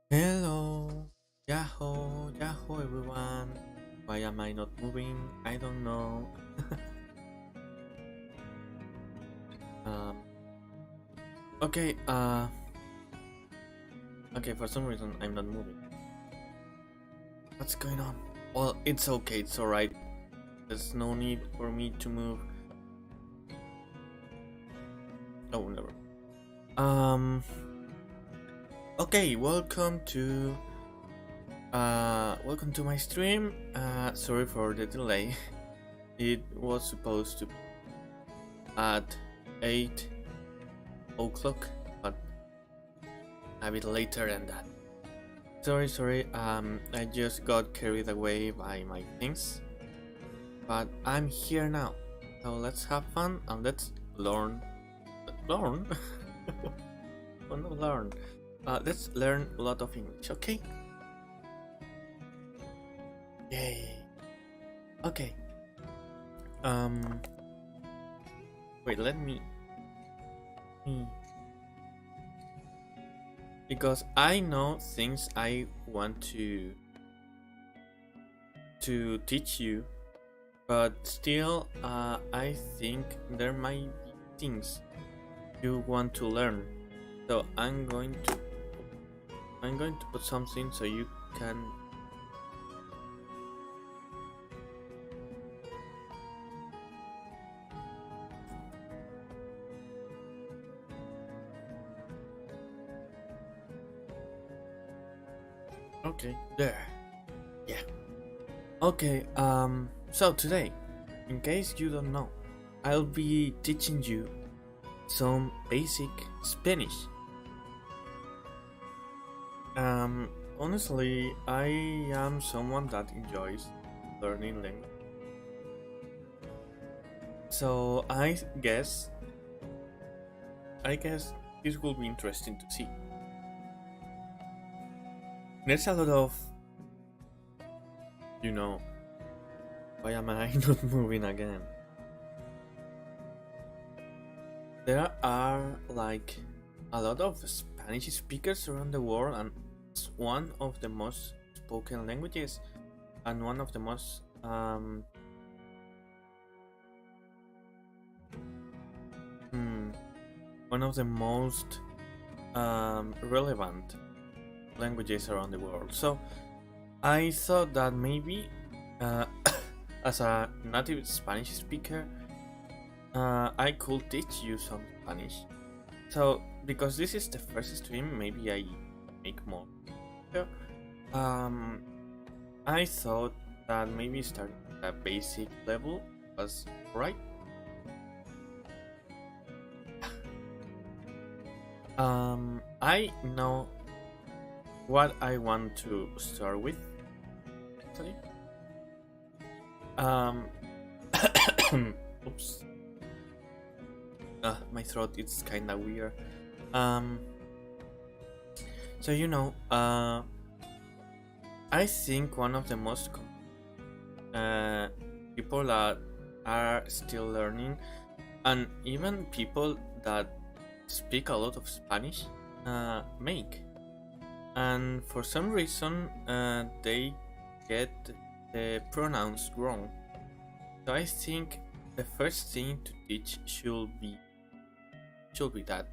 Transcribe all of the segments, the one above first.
Hello, yaho, yaho everyone. Why am I not moving? I don't know. um, okay, okay, for some reason I'm not moving. What's going on? Well, it's okay, it's alright. There's no need for me to move. Oh, never. Okay, welcome to my stream. Sorry for the delay. It was supposed to be at 8 o'clock, but a bit later than that. Sorry, I just got carried away by my things. But I'm here now. So let's have fun and let's learn. Learn? Oh no, learn. Let's learn a lot of English, okay? Yay. Okay. Wait, let me. Because I know things I want to teach you, but still, I think there might be things you want to learn. So I'm going to put something so you can. Okay, there. Yeah. Okay, so today, in case you don't know, I'll be teaching you some basic Spanish. Honestly, I am someone that enjoys learning language. So I guess this will be interesting to see. There's a lot of, why am I not moving again? There are like a lot of Spanish speakers around the world, and it's one of the most spoken languages and one of the most relevant languages around the world. So I thought that maybe as a native Spanish speaker, I could teach you some Spanish. So because this is the first stream, maybe I make more. So, I thought that maybe starting at a basic level was right. I know what I want to start with. Actually, oops. My throat is kind of weird. So I think one of the most people that are still learning, and even people that speak a lot of Spanish, make, and for some reason they get the pronouns wrong. So I think the first thing to teach should be that.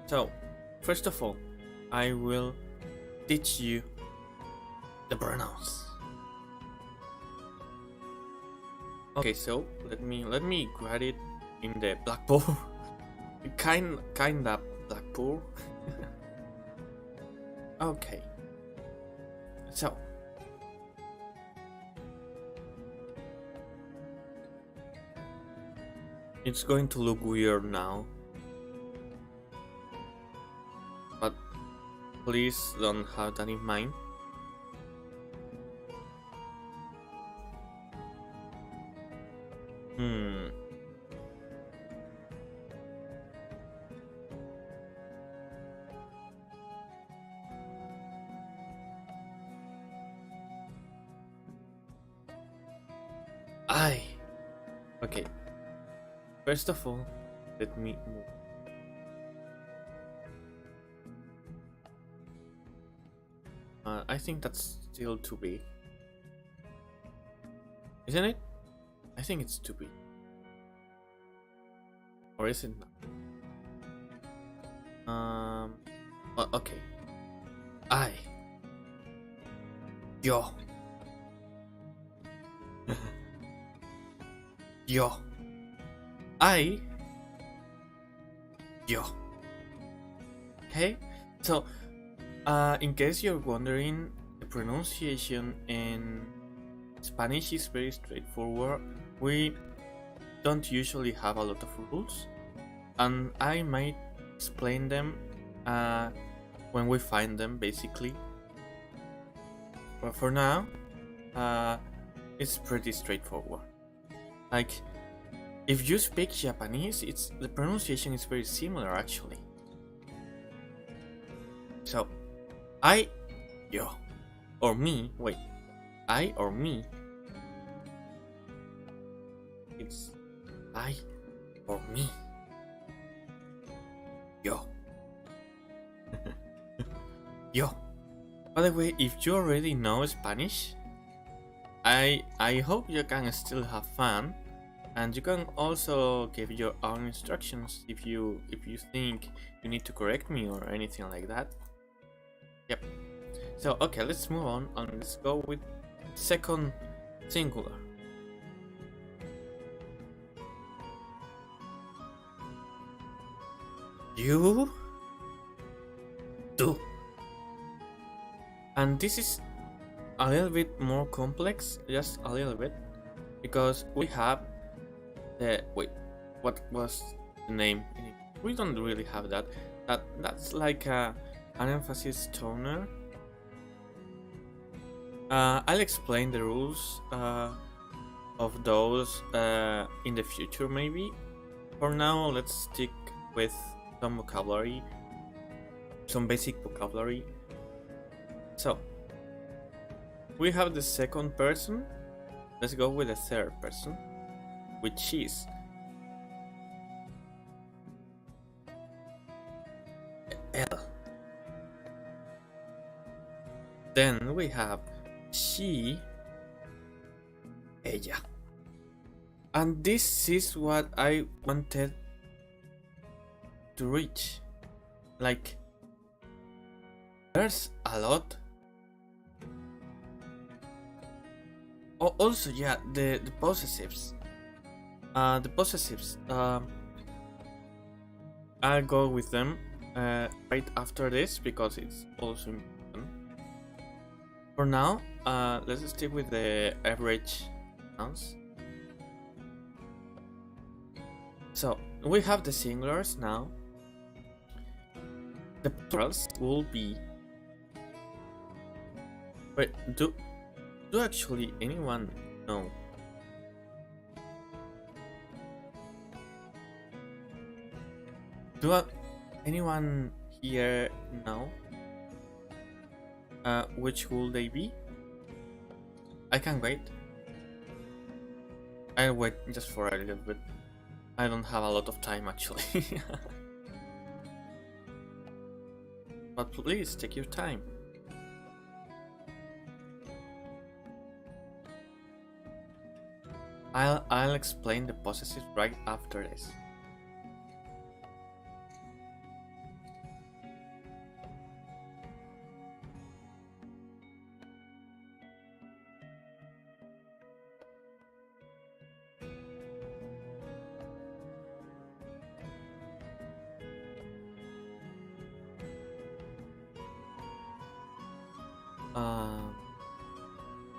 So, first of all, I will teach you the pronouns. Okay, so let me grab it in the blackboard. kinda blackboard. Okay. So it's going to look weird now, but please don't have that in mind. Okay. First of all, Let me move. I think that's still too big. Isn't it? I think it's too big. Or is it not? Well, okay. Yo. Yo. Yo. Okay? So, in case you're wondering, the pronunciation in Spanish is very straightforward. We don't usually have a lot of rules, and I might explain them when we find them, basically. But for now, it's pretty straightforward. Like, if you speak Japanese, the pronunciation is very similar, actually. So, yo, or me, wait, I or me, it's I or me, yo. Yo. By the way, if you already know Spanish, I hope you can still have fun, and you can also give your own instructions if you think you need to correct me or anything like that. Yep. So okay, let's move on and let's go with second singular. You do. And this is a little bit more complex, just a little bit, because we have the what was the name? We don't really have that. That's like an emphasis toner. I'll explain the rules of those in the future, maybe. For now, let's stick with some vocabulary, some basic vocabulary. So, we have the second person. Let's go with the third person, which is L. Then we have she, ella. And this is what I wanted to reach. Like, there's a lot. Oh, also, yeah, the possessives. The possessives. I'll go with them right after this because it's also important. For now, let's stick with the average nouns. So we have the singulars now. The plurals will be. Wait, do actually anyone know? Do anyone here know? Which will they be? I can wait. I'll wait just for a little bit. I don't have a lot of time actually. But please take your time. I'll explain the possessive right after this.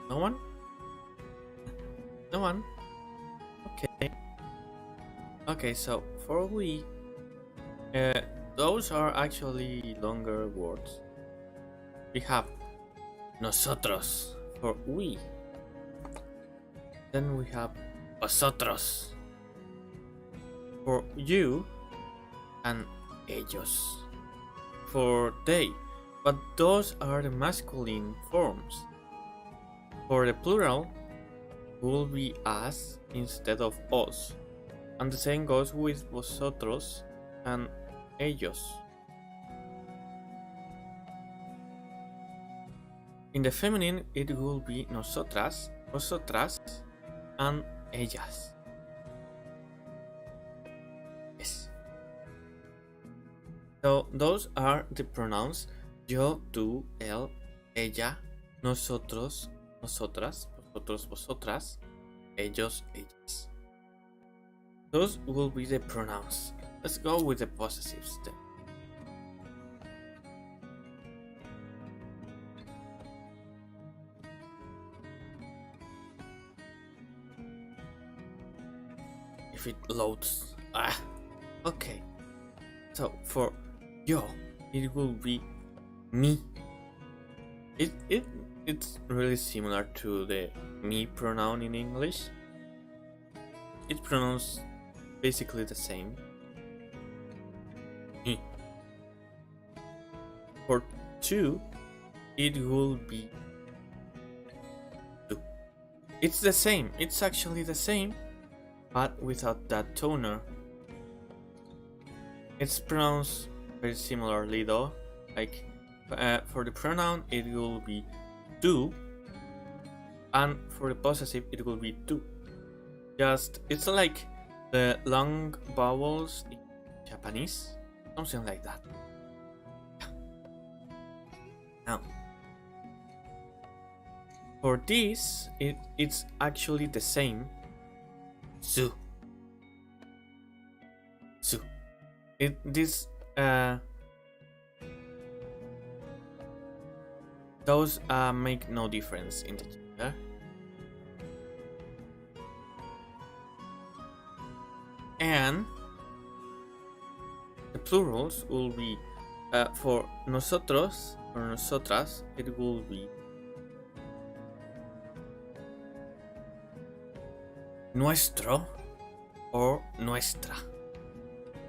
No one? No one? Okay. Okay, so for we, those are actually longer words. We have nosotros for we. Then we have vosotros for you, and ellos for they. But those are the masculine forms. For the plural, will be us instead of us. And the same goes with vosotros and ellos. In the feminine, it will be nosotras, vosotras, and ellas. Yes. So those are the pronouns yo, tú, él, ella, nosotros, nosotras, vosotros, vosotras, ellos, ellas. Those will be the pronouns. Let's go with the possessives then. If it loads. Okay. So for yo, it will be me. It's really similar to the me pronoun in English. It pronounced basically the same. Me. For two, it will be tu. It's the same. It's actually the same, but without that toner. It's pronounced very similarly though. Like for the pronoun, it will be tu, and for the possessive, it will be tu. Just it's like the long vowels in Japanese, something like that. Now, for this, it's actually the same. Su. Those make no difference in the gender. And the plurals will be for nosotros or nosotras, it will be nuestro or nuestra,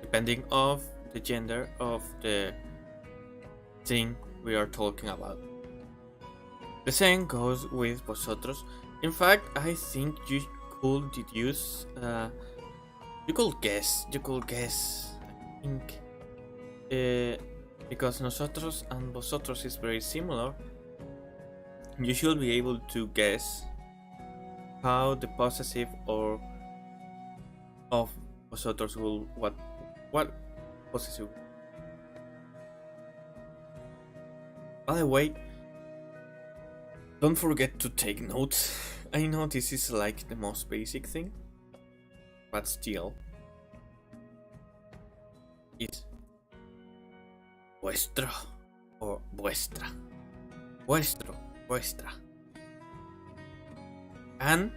depending of the gender of the thing we are talking about. The same goes with vosotros. In fact, I think you could deduce, you could guess, I think, because nosotros and vosotros is very similar, you should be able to guess how the possessive or of vosotros will what possessive. By the way, don't forget to take notes. I know this is like the most basic thing, but still, it's vuestro or vuestra, vuestro, vuestra. And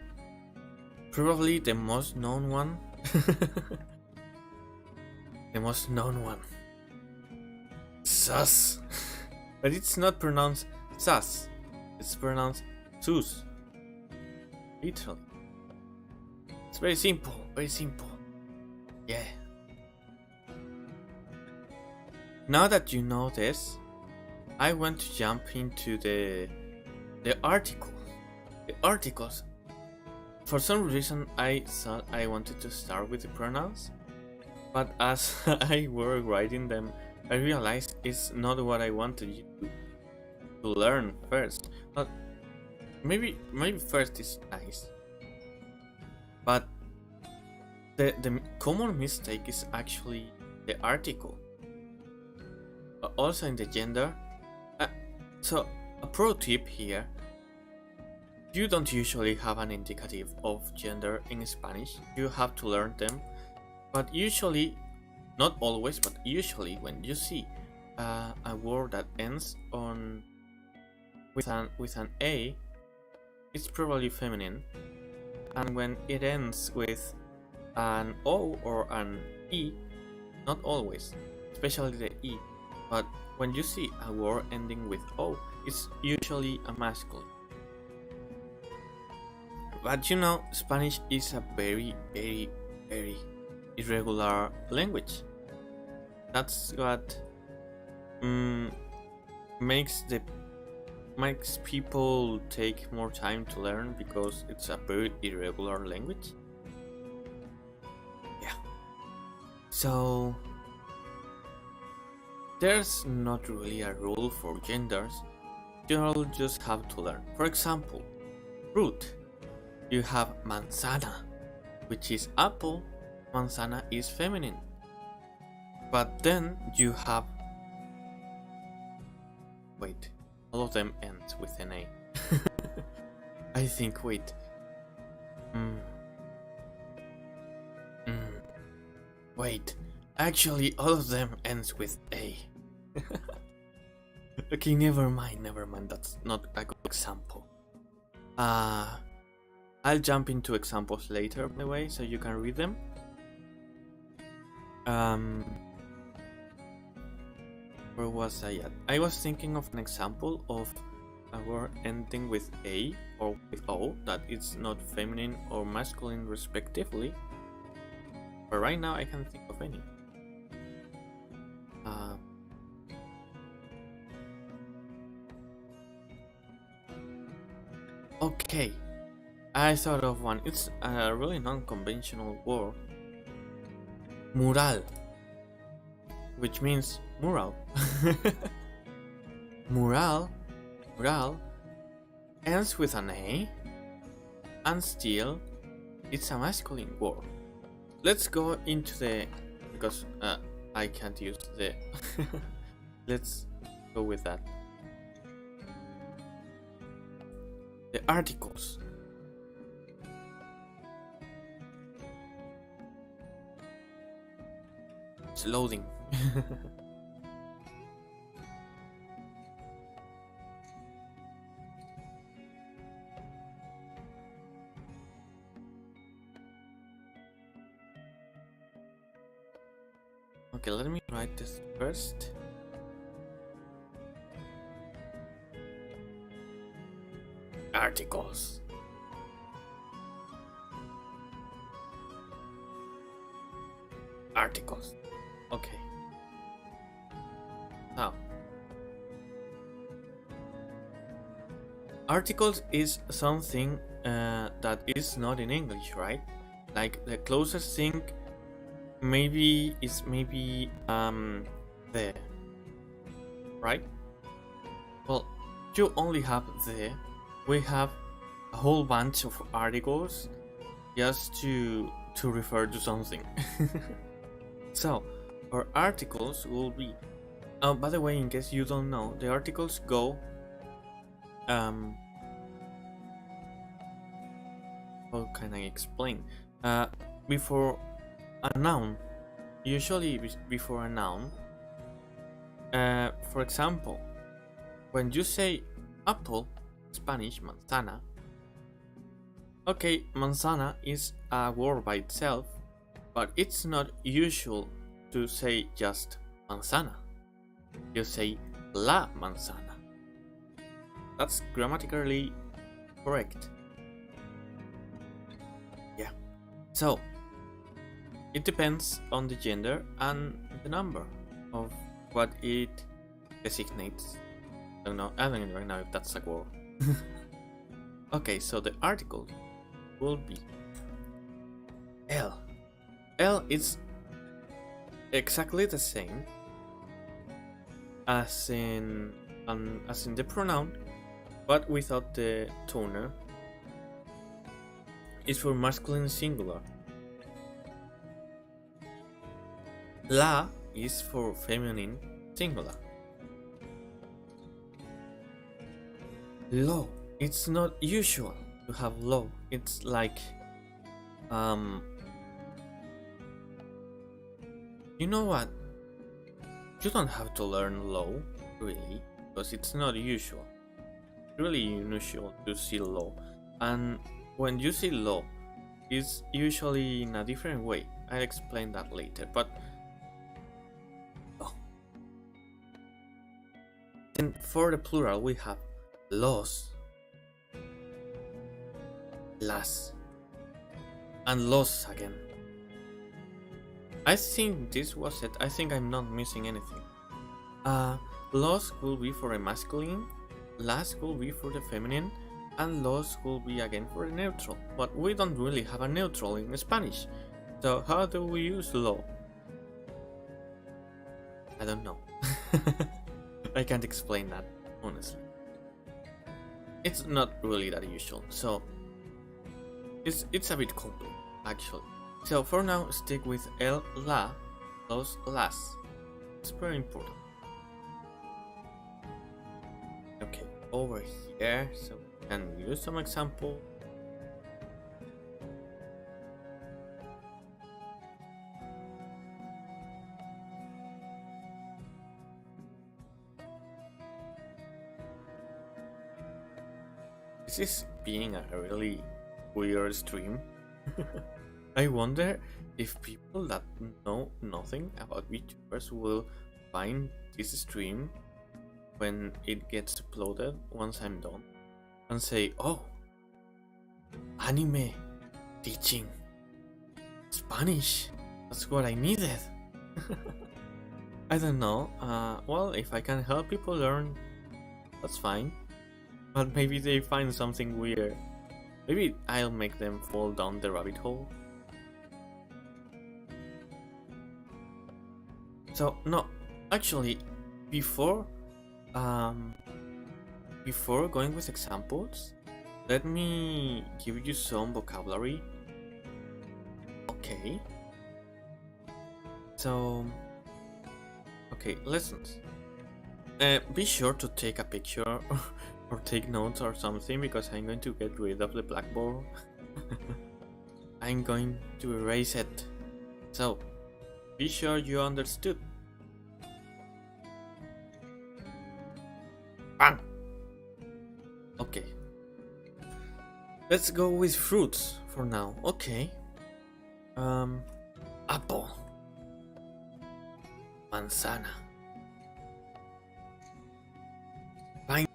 probably the most known one, sus. But it's not pronounced sus, it's pronounced sus. Literally. It's very simple, very simple. Yeah. Now that you know this, I want to jump into the articles. The articles. For some reason, I thought I wanted to start with the pronouns, but as I were writing them, I realized it's not what I wanted you to learn first. But maybe first is nice, but the common mistake is actually the article. Also in the gender. So a pro tip here. You don't usually have an indicative of gender in Spanish. You have to learn them. But usually, not always, but usually when you see a word that ends on with an A, it's probably feminine. And when it ends with an O or an E, not always, especially the E. But when you see a word ending with O, it's usually a masculine. But you know, Spanish is a very, very, very irregular language. That's what makes people take more time to learn, because it's a very irregular language. Yeah. So there's not really a rule for genders. You'll just have to learn. For example, fruit. You have manzana, which is apple. Manzana is feminine. But then you have... Wait, all of them ends with an A. I think, wait. Wait, actually all of them ends with A. Okay, never mind, that's not a good example. I'll jump into examples later, by the way, so you can read them. Where was I at? I was thinking of an example of a word ending with A or with O that is not feminine or masculine respectively. But right now I can't think of any. Okay, I thought of one. It's a really non-conventional word. Mural, which means mural. Mural ends with an A, and still it's a masculine word. Let's go into the... because I can't use the... Let's go with that. The articles. It's loading. Okay, let me write this first. Articles. Articles. Okay. Now, articles is something that is not in English, right? Like the closest thing maybe is the, right? Well, you only have the. We have a whole bunch of articles just to refer to something. So our articles will be, by the way, in case you don't know, the articles go how can I explain? Before a noun, usually before a noun. For example, when you say apple, Spanish manzana. Okay, manzana is a word by itself, but it's not usual to say just manzana. You say la manzana. That's grammatically correct. Yeah. So it depends on the gender and the number of what it designates. I don't even know if that's a word. Okay, so the article will be L. L is exactly the same as in the pronoun, but without the toner. It's for masculine singular. La is for feminine singular. Low. It's not usual to have low. It's like, you know what? You don't have to learn low, really, because it's not usual. It's really unusual to see low. And when you see low, it's usually in a different way. I'll explain that later, but then for the plural we have los, las, and los again. I think this was it. I think I'm not missing anything. Los will be for a masculine, las will be for the feminine, and los will be again for a neutral. But we don't really have a neutral in Spanish. So how do we use lo? I don't know. I can't explain that, honestly. It's not really that usual, so it's a bit complex, actually. So for now, stick with el, la, plus las. It's very important. Okay, over here, so we can use some example. This is being a really weird stream. I wonder if people that know nothing about VTubers will find this stream when it gets uploaded once I'm done and say, oh, anime teaching Spanish, that's what I needed. I don't know. Well, if I can help people learn, that's fine. But maybe they find something weird. Maybe I'll make them fall down the rabbit hole. So no, actually, before going with examples, let me give you some vocabulary. Okay. So, okay, lessons. Be sure to take a picture or take notes or something, because I'm going to get rid of the blackboard. I'm going to erase it. So, be sure you understood. Bang! Okay. Let's go with fruits for now. Okay. Apple. Manzana. Pine.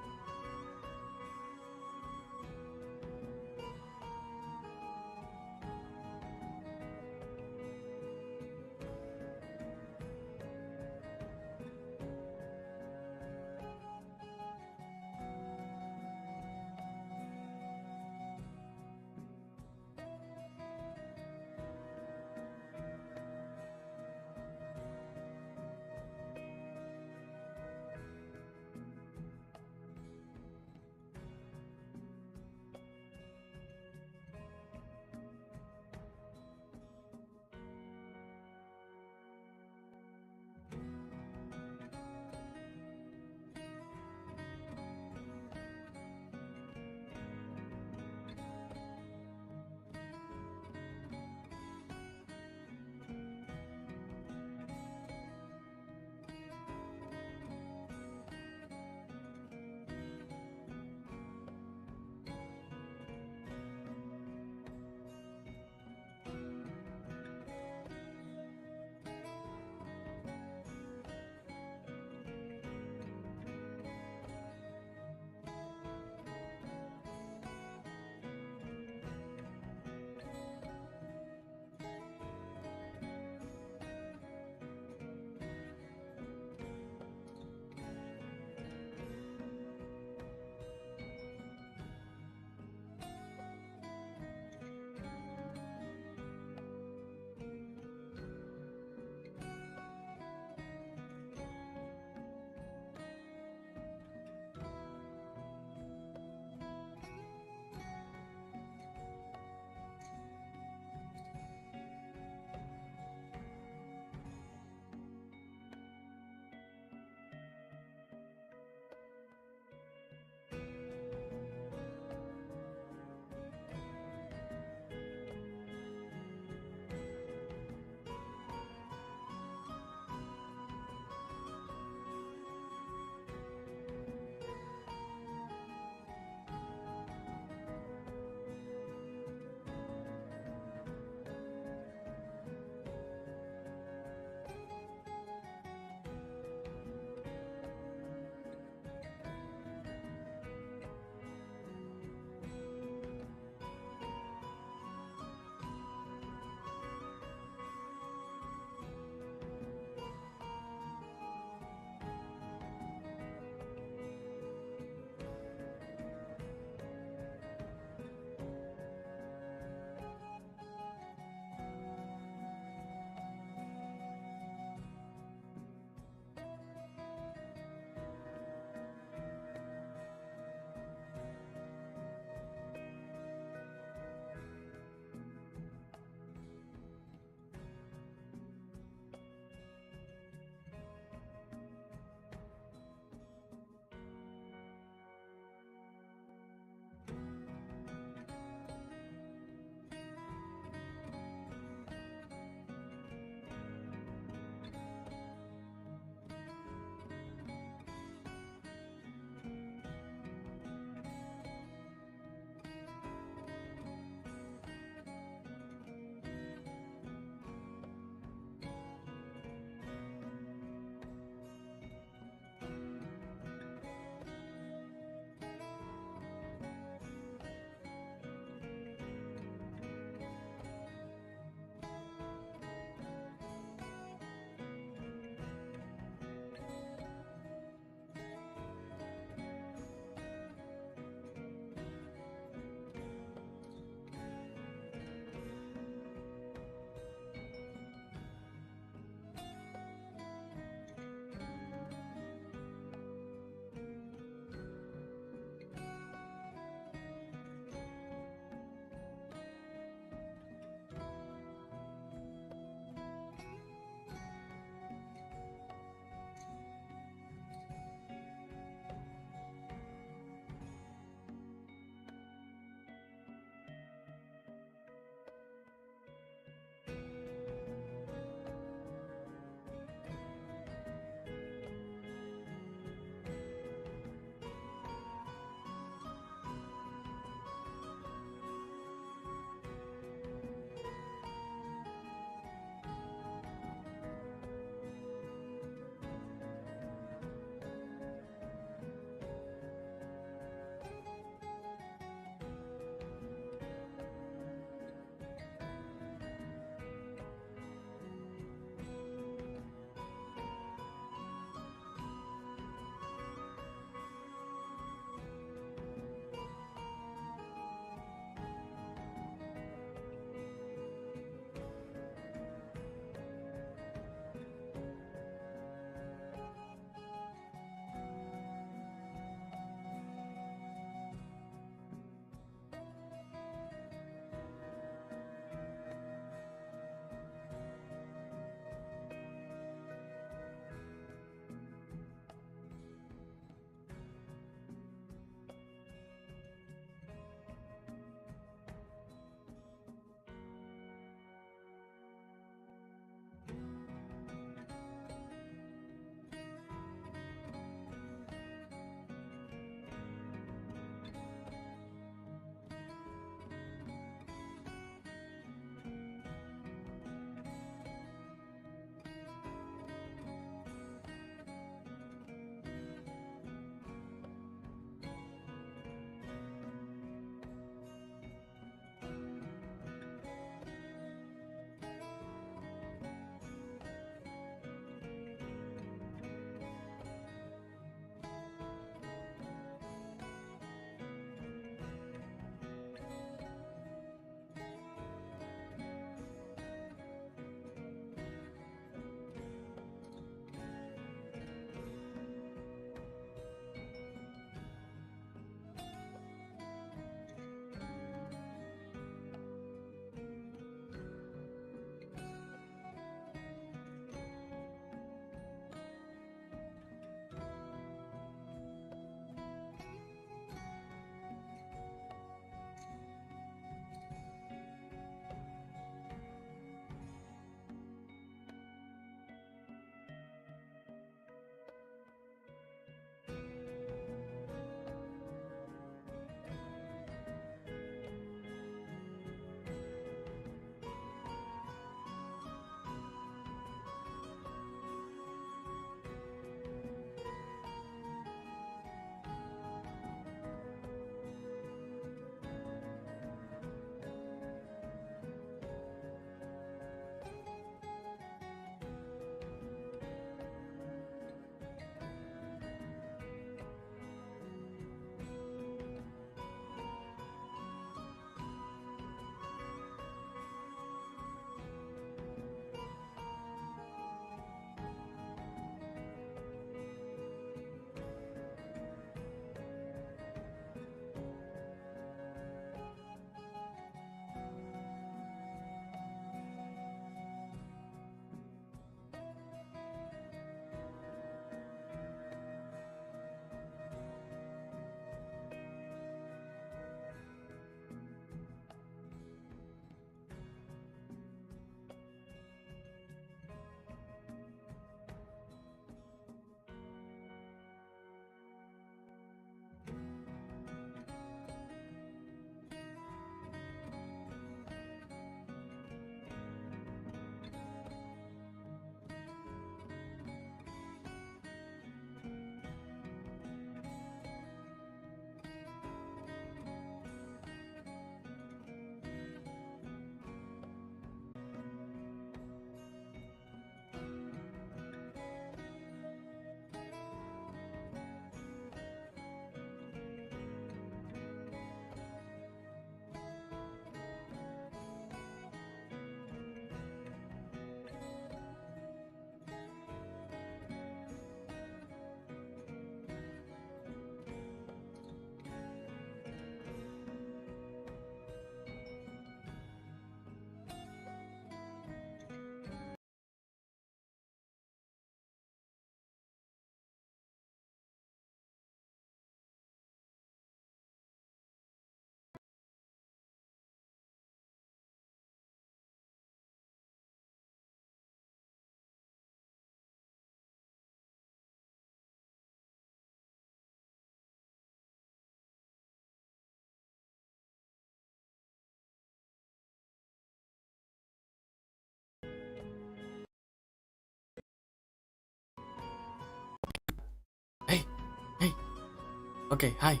Okay, hi.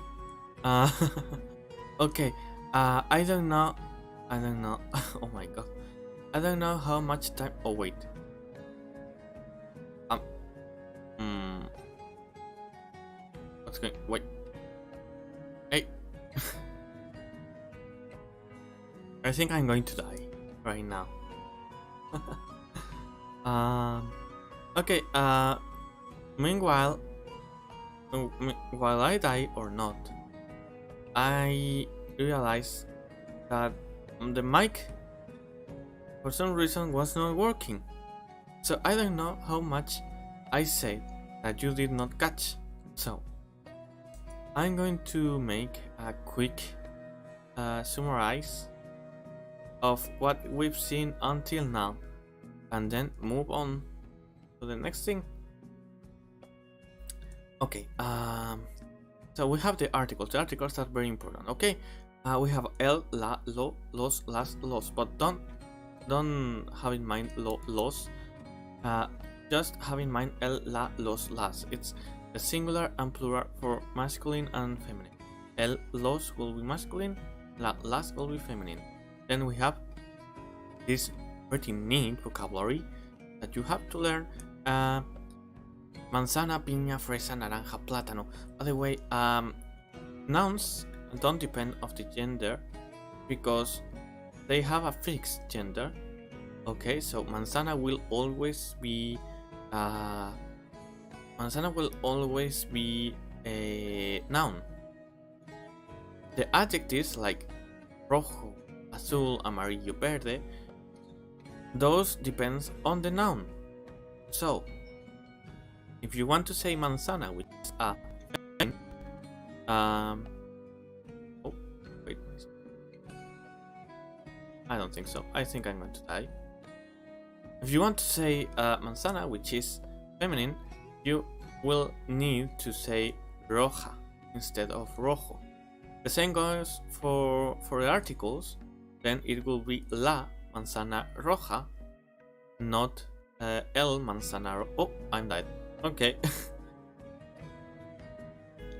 Uh, okay. I don't know. Oh my god. I don't know how much time. Oh wait. Um. Hmm. What's going? Wait. Hey. I think I'm going to die right now. Okay. Meanwhile, while I die or not, I realized that the mic for some reason was not working. So I don't know how much I said that you did not catch. So I'm going to make a quick summarize of what we've seen until now and then move on to the next thing. Okay, so we have the articles. The articles are very important. Okay, we have el, la, lo, los, las, los, but don't have in mind los. Just have in mind el, la, los, las. It's the singular and plural for masculine and feminine. El, los will be masculine, la, las will be feminine. Then we have this pretty neat vocabulary that you have to learn. Manzana, piña, fresa, naranja, plátano. By the way, nouns don't depend of the gender because they have a fixed gender. Okay, so manzana will always be a noun. The adjectives like rojo, azul, amarillo, verde, those depends on the noun. So if you want to say manzana, which is a oh wait, I don't think so. I think I'm going to die. If you want to say manzana, which is feminine, you will need to say roja instead of rojo. The same goes for the articles. Then it will be la manzana roja, not el manzana. Oh, I'm dead. Okay.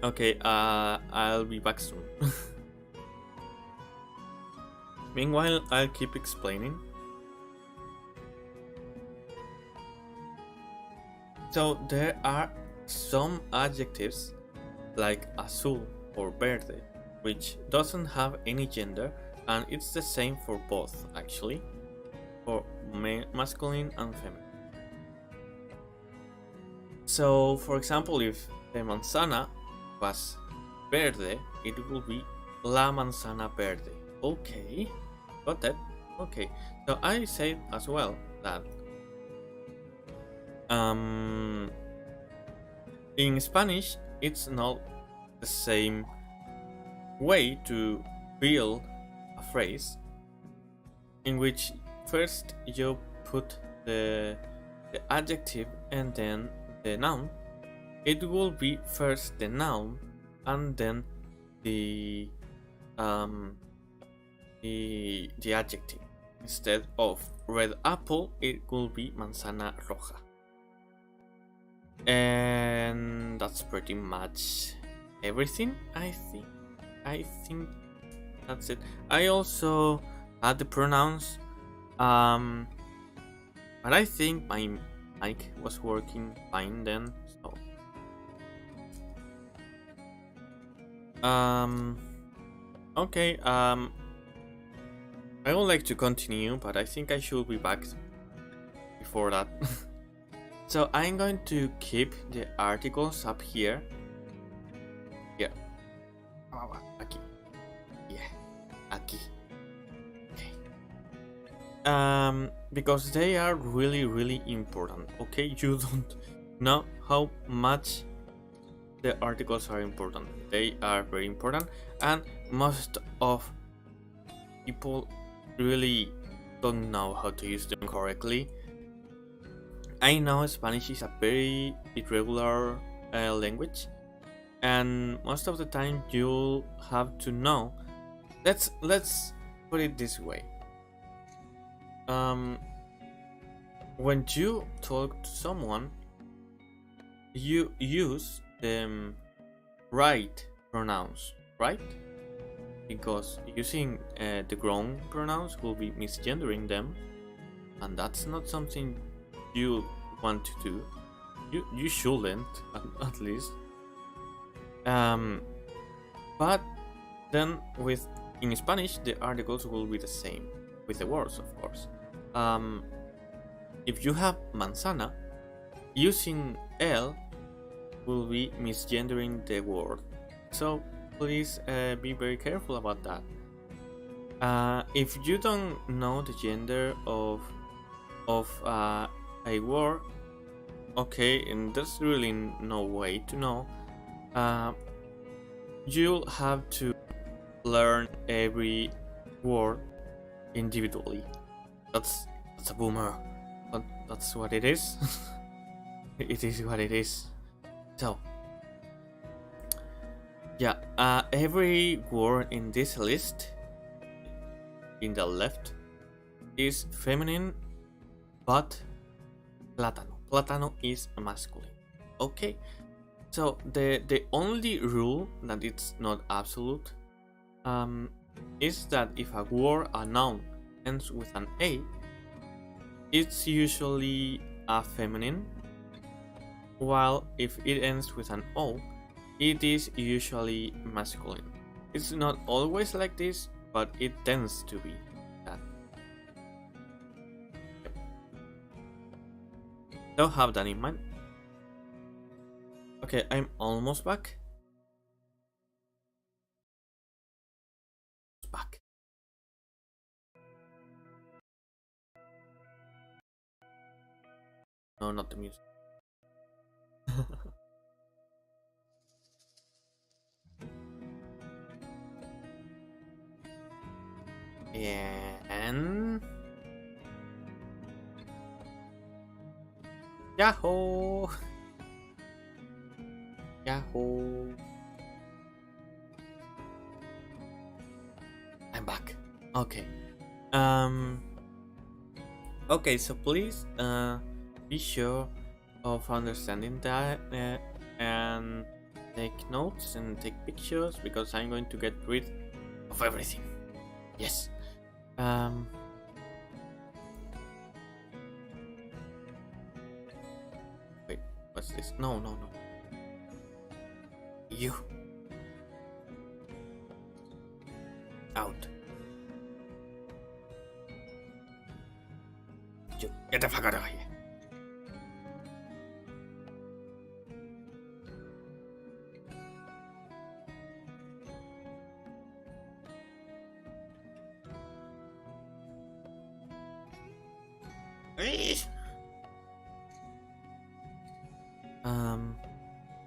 Okay, I'll be back soon. Meanwhile, I'll keep explaining. So there are some adjectives like azul or verde, which doesn't have any gender, and it's the same for both actually, for masculine and feminine. So, for example, if the manzana was verde, it will be la manzana verde. Okay, got that. Okay, so I said as well that in Spanish it's not the same way to build a phrase in which first you put the adjective and then the noun. It will be first the noun and then the adjective. Instead of red apple, it will be manzana roja. And that's pretty much everything. I think that's it. I also had the pronouns, but I think my mic was working fine then. So okay, I would like to continue, but I think I should be back before that. So I'm going to keep the articles up here. Here. Aquí. Yeah. Aquí. Okay. Because they are really important. Okay, you don't know how much the articles are important. They are very important, and most of people really don't know how to use them correctly. I know Spanish is a very irregular language, and most of the time you'll have to know. Let's put it this way. When you talk to someone, you use the right pronouns, right? Because using the grown pronouns will be misgendering them, and that's not something you want to do. You shouldn't, at least. But then in Spanish the articles will be the same with the words, of course. If you have manzana, using el will be misgendering the word. So please be very careful about that. If you don't know the gender of a word, okay, and there's really no way to know, you'll have to learn every word individually. That's a boomer, but that's what it is. It is what it is. So yeah, every word in this list in the left is feminine, but plátano is masculine. Okay, so the only rule that it's not absolute is that if a word, a noun, ends with an a, it's usually a feminine, while if it ends with an o, it is usually masculine. It's not always like this, but it tends to be that. Yep. So have that in mind. Okay, I'm almost back. Back. No, not the music. And yaho, yaho. I'm back. Okay. Okay, so please be sure of understanding that and take notes and take pictures, because I'm going to get rid of everything. Yes. Wait, what's this? No. You. Out. You get the fuck out of here.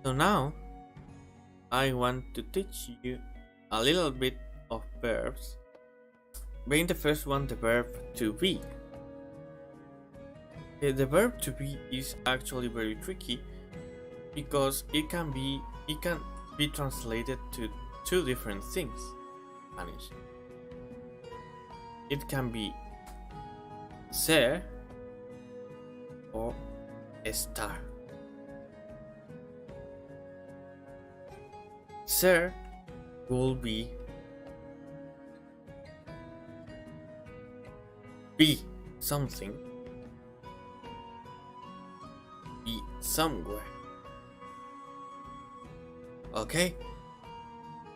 So now I want to teach you a little bit of verbs. Being the first one, the verb to be. The verb to be is actually very tricky because it can be translated to two different things in Spanish. It can be ser or estar. Ser will be something, be somewhere. Okay?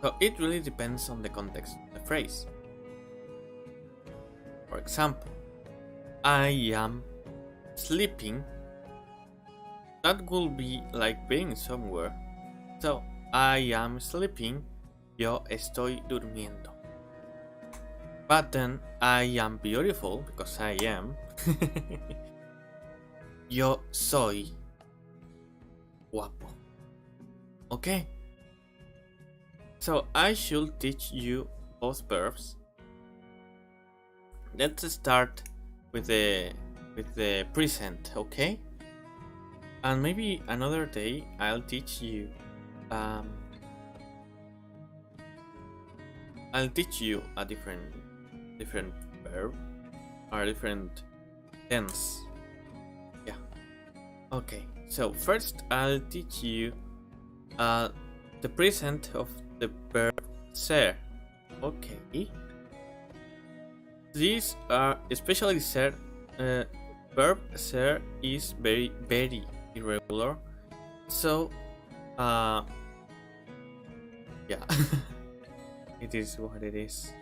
So it really depends on the context of the phrase. For example, I am sleeping. That will be like being somewhere. So, I am sleeping. Yo estoy durmiendo. But then, I am beautiful, because I am. Yo soy guapo. Okay? So, I should teach you both verbs. Let's start with the present, okay? And maybe another day I'll teach you a different verb or different tense. Yeah. Okay. So first I'll teach you the present of the verb ser. Okay. These are especially ser. Verb ser is very irregular. So, yeah, it is what it is.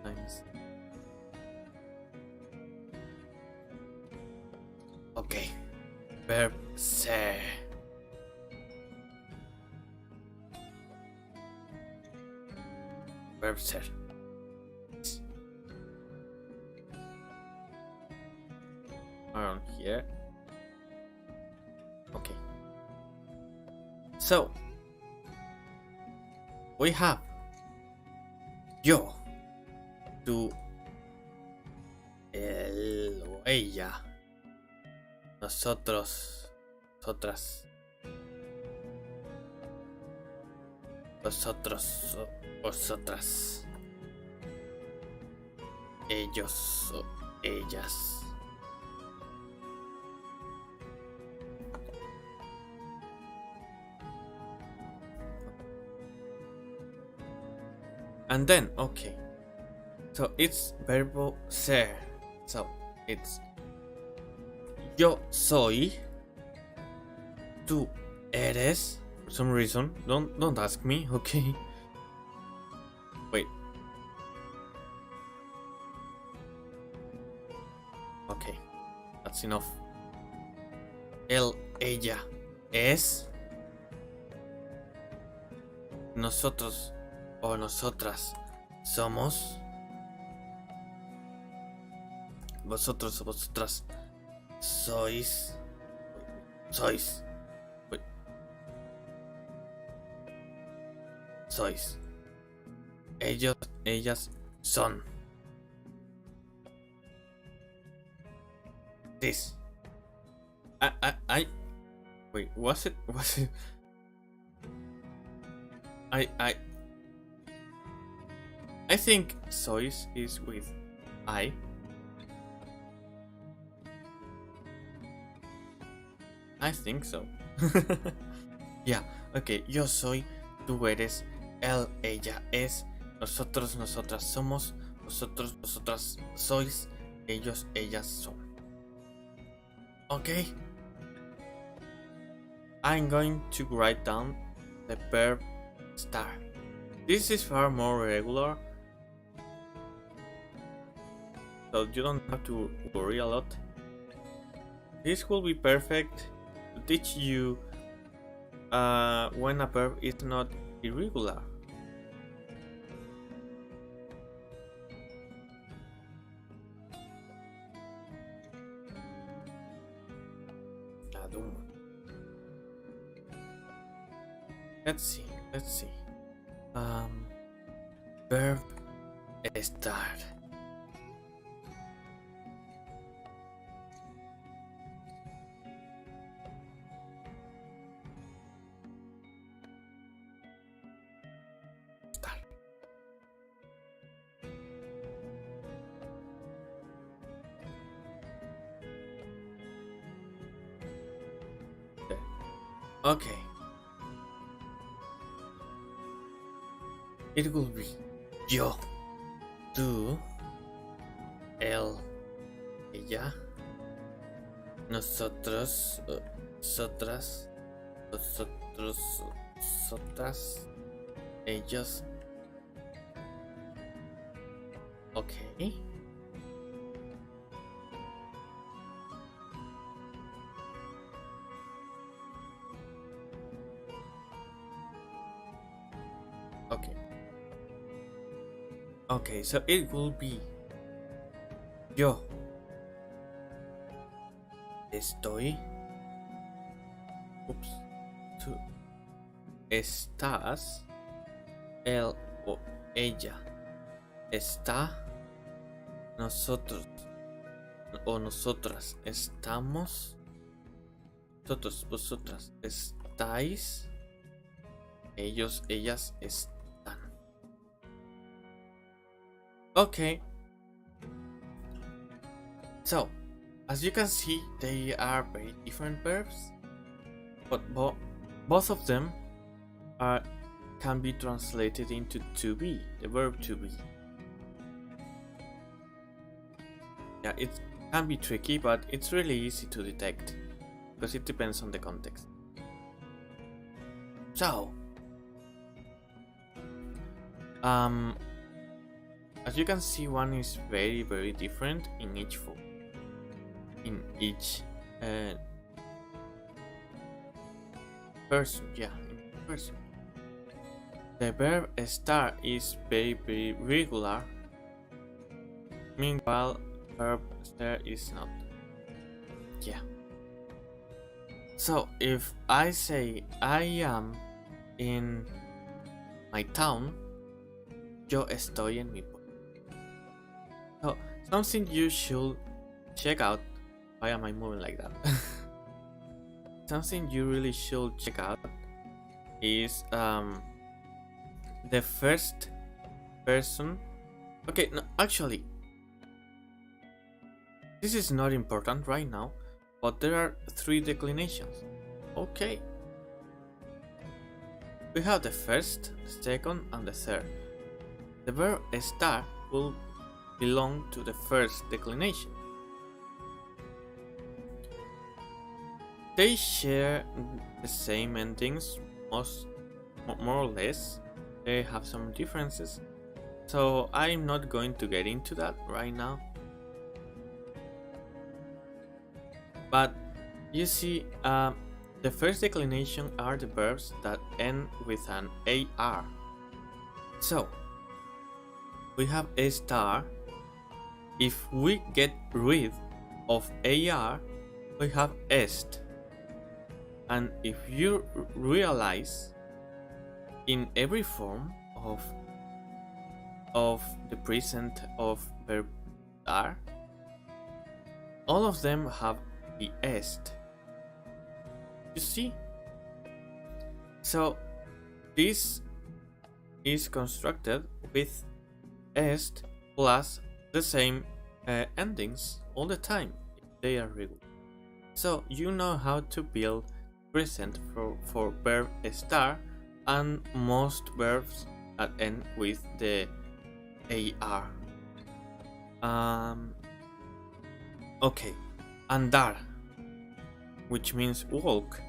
Times. Okay, verb ser. Verb ser. Around here. Okay. So we have yo, tú, él o ella, nosotros, nosotras, vosotros, vosotras, ellos o ellas. And then, okay, so it's verbo ser. So it's yo soy, tú eres. For some reason, don't ask me, okay? Wait. Okay, that's enough. Él, ella, es. Nosotros o nosotras somos. Vosotros o vosotras sois. Sois. Wait. Sois. Ellos, ellas son. This. I wait, was it I think sois is with I. I think so. Yeah, okay. Yo soy, tú eres, él, ella es, nosotros, nosotras somos, vosotros, vosotras sois, ellos, ellas son. Okay. I'm going to write down the verb star. This is far more regular, so you don't have to worry a lot. This will be perfect to teach you when a verb is not irregular. Let's see. Verb estar. Okay. It will be yo, tú, él, ella, nosotros, nosotras, vosotros, vosotras, ellos. Okay. Okay, so it will be yo estoy, tú estás, él o ella está, nosotros o nosotras estamos, vosotros, vosotras estáis, ellos, ellas están. Okay, so as you can see, they are very different verbs, but both of them are can be translated into to be, the verb to be. Yeah, it can be tricky, but it's really easy to detect because it depends on the context. So, as you can see, one is very different in each form. In each person, yeah, in person. The verb estar is very regular, meanwhile verb ser is not. Yeah. So if I say I am in my town, yo estoy en mi pueblo. So something you should check out. Why am I moving like that? Something you really should check out is the first person. Okay, no, actually, this is not important right now, but there are 3 declinations. Okay. We have the first, the second, and the third. The verb estar will belong to the first declination. They share the same endings, more or less. They have some differences, so I'm not going to get into that right now. But you see, the first declination are the verbs that end with an AR. So we have estar. If we get rid of AR, we have est. And if you realize, in every form of the present of verb are, all of them have the est. You see? So this is constructed with est plus the same endings all the time if they are regular. So you know how to build present for verb estar and most verbs that end with the AR. Okay, andar, which means walk.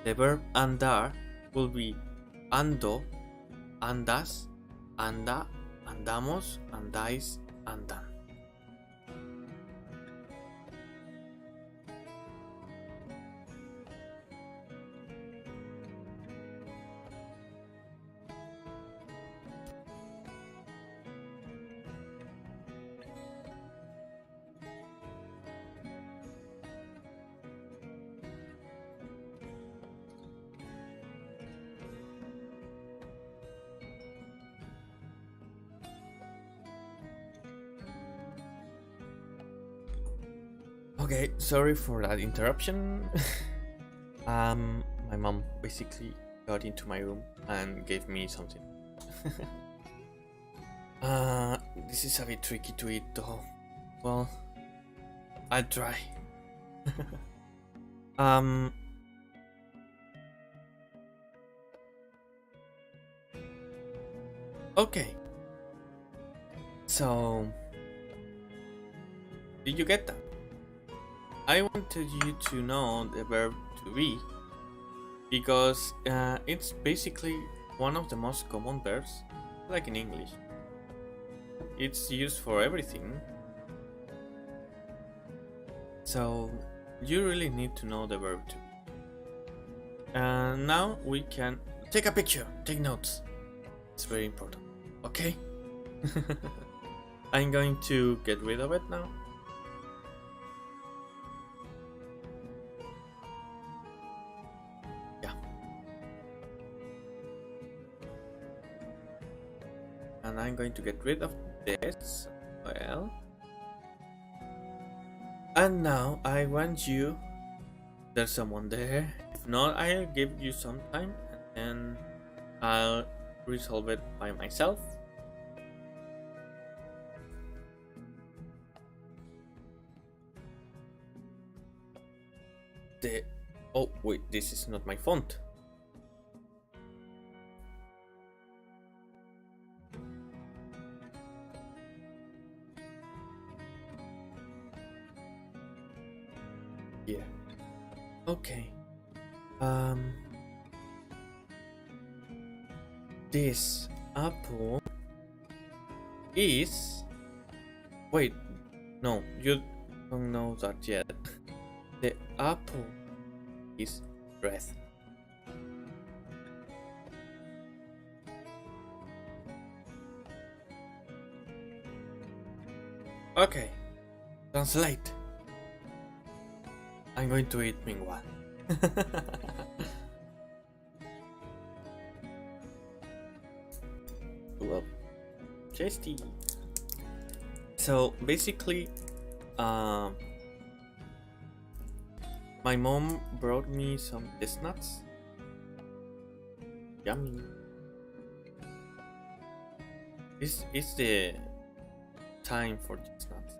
The verb andar will be ando, andas, anda, andamos, andáis, andan. Okay, sorry for that interruption. My mom basically got into my room and gave me something. This is a bit tricky to eat though. Well, I'll try. Okay. So, did you get that? I wanted you to know the verb to be because it's basically one of the most common verbs, like in English. It's used for everything. So you really need to know the verb to be. Now we can take a picture, take notes. It's very important. Okay? I'm going to get rid of it now. And I'm going to get rid of this as well. And now I want you. There's someone there. If not, I'll give you some time and then I'll resolve it by myself. Oh wait, this is not my font. Okay. This apple is. Wait, no, you don't know that yet. The apple is red. Okay, translate. I'm going to eat meanwhile. Well, tasty. So basically, my mom brought me some chestnuts. Yummy. This is the time for chestnuts.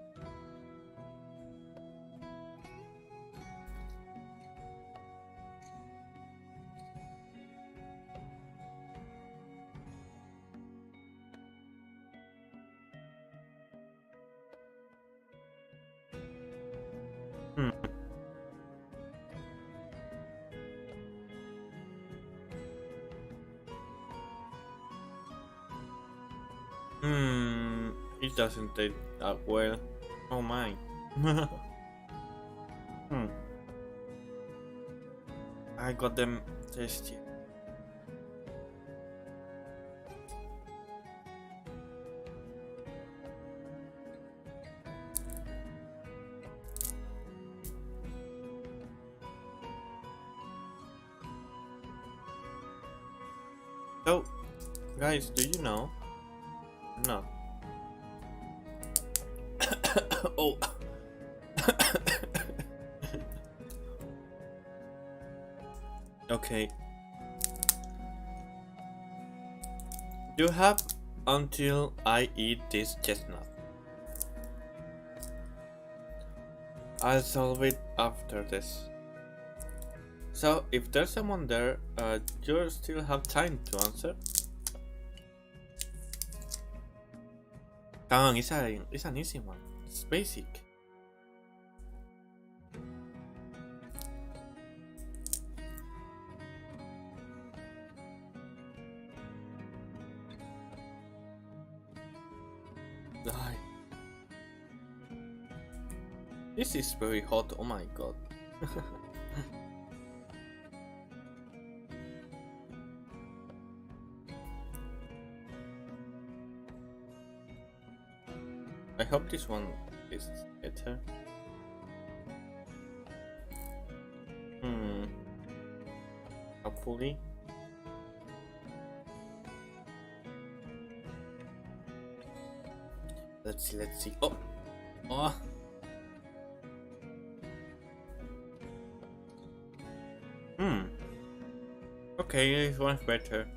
It doesn't taste that well. Oh my. I got them tasty. So, guys, do you know? No. Oh. Okay. You have until I eat this chestnut. I'll solve it after this. So, if there's someone there, you still have time to answer. Come on, it's an easy one. It's basic. Die. This is very hot, oh my god. I hope this one is better. Hopefully. Let's see. Oh! Okay, this one's better.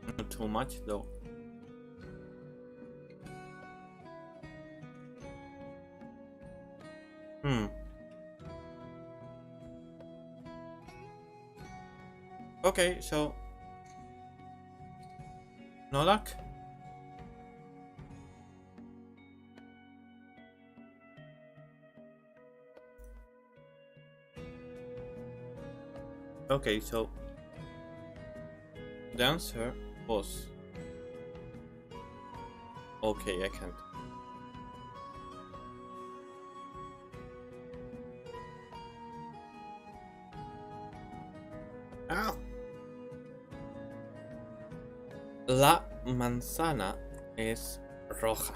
Not too much though. Okay, so no luck. Okay, so the answer was okay. I can't. Ow. La manzana es roja.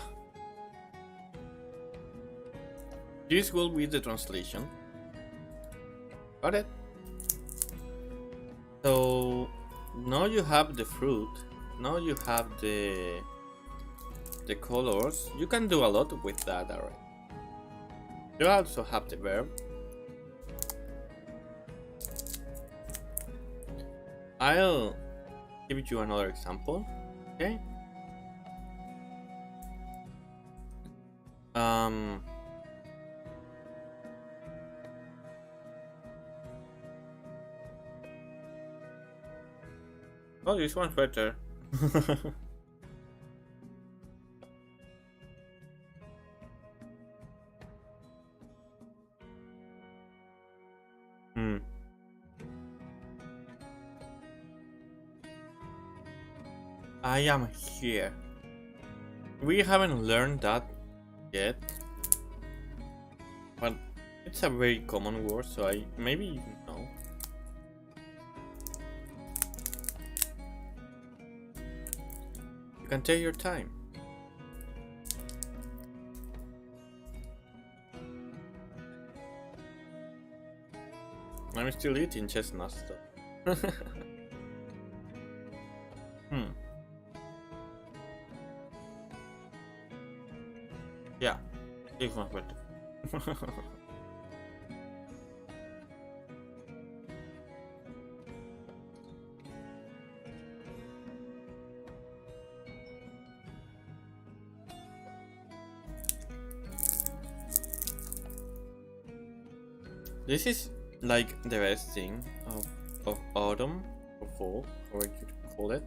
This will be the translation. Got it? So now you have the fruit. Now you have the colors. You can do a lot with that already. You also have the verb. I'll give you another example. Okay. Oh, this one's better. I am here. We haven't learned that yet, but it's a very common word, so maybe you know. You can take your time. I'm still eating chestnut stuff. Yeah, it's much better. This is like the best thing of autumn or fall, or what you call it.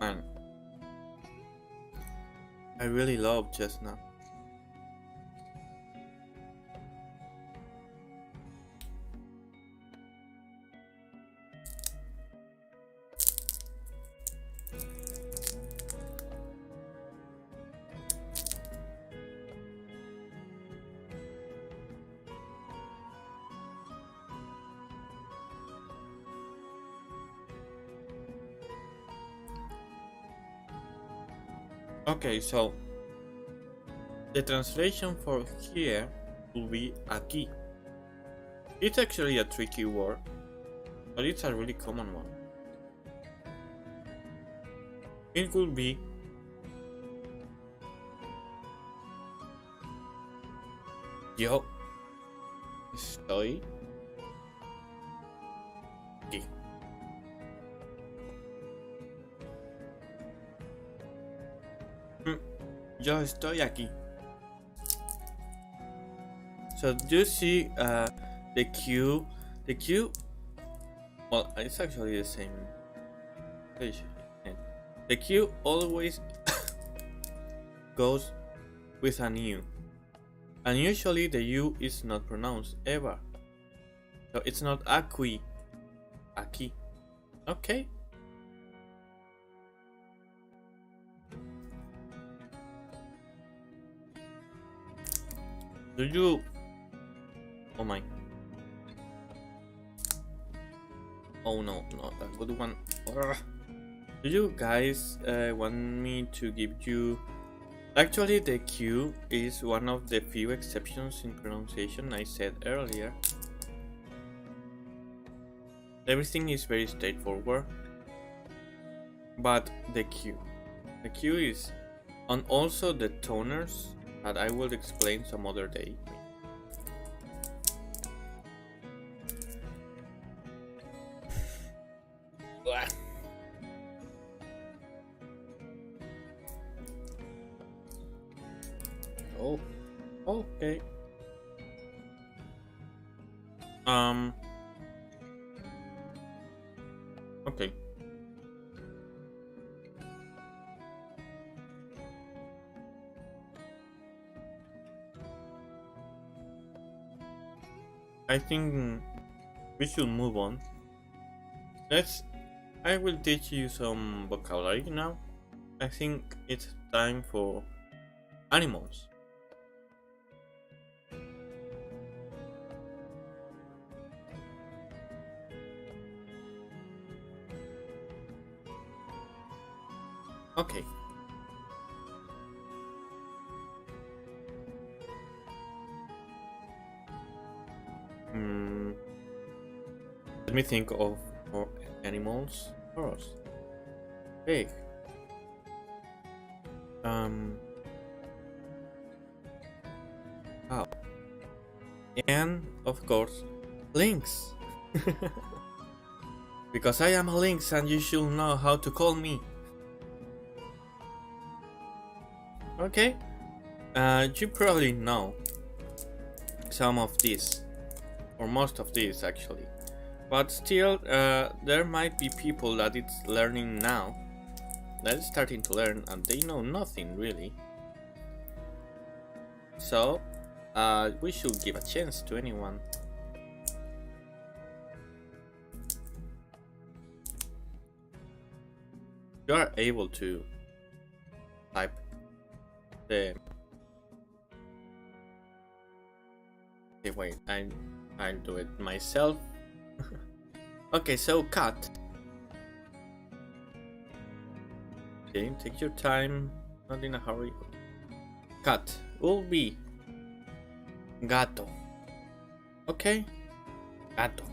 And I really love chestnut. Okay, so the translation for here will be aquí. It's actually a tricky word, but it's a really common one. It will be yo estoy aquí. Yo estoy aquí. So do you see the Q? The Q, well, it's actually the same page. The Q always goes with an U, and usually the U is not pronounced ever. So it's not aquí, aquí. Okay. Do you? Oh my. Oh no, not a good one. Ugh. Do you guys want me to give you? Actually, the Q is one of the few exceptions in pronunciation I said earlier. Everything is very straightforward, but the Q is, and also the toners that I will explain some other day. Oh, okay. Okay. I think we should move on. I will teach you some vocabulary now. I think it's time for animals. Okay. Let me think of more animals first. Pig. Cow. And of course, lynx. Because I am a lynx and you should know how to call me. Okay. You probably know some of these, or most of these actually. But still, there might be people that it's learning now, that is starting to learn, and they know nothing really. So, we should give a chance to anyone. you are able to type the. Okay, wait, I'll do it myself. Okay, so cat. Okay, take your time, not in a hurry. Cat will be gato. Okay, gato.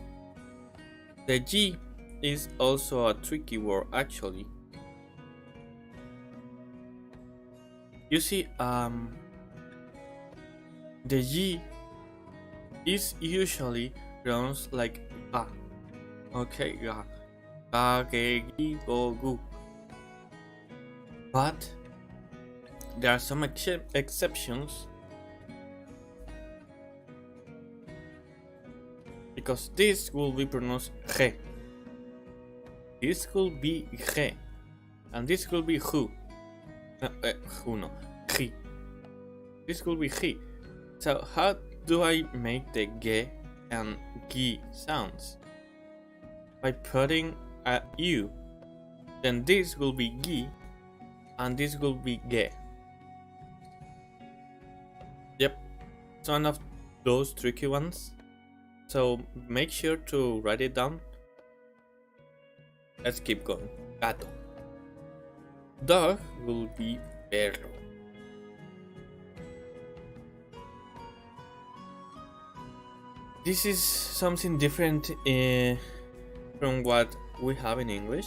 The G is also a tricky word actually. You see, the G is usually pronounced like ga. Okay, ga. Ga, ge, gi, go, gu. But there are some exceptions, because this will be pronounced ge. This could be ge, and this could be hu. Hu no, he. This could be he. So how do I make the ge and gi sounds? By putting a u. Then this will be gi, and this will be ge. Yep, it's one of those tricky ones. So make sure to write it down. Let's keep going. Gato. Dog will be perro. This is something different from what we have in English,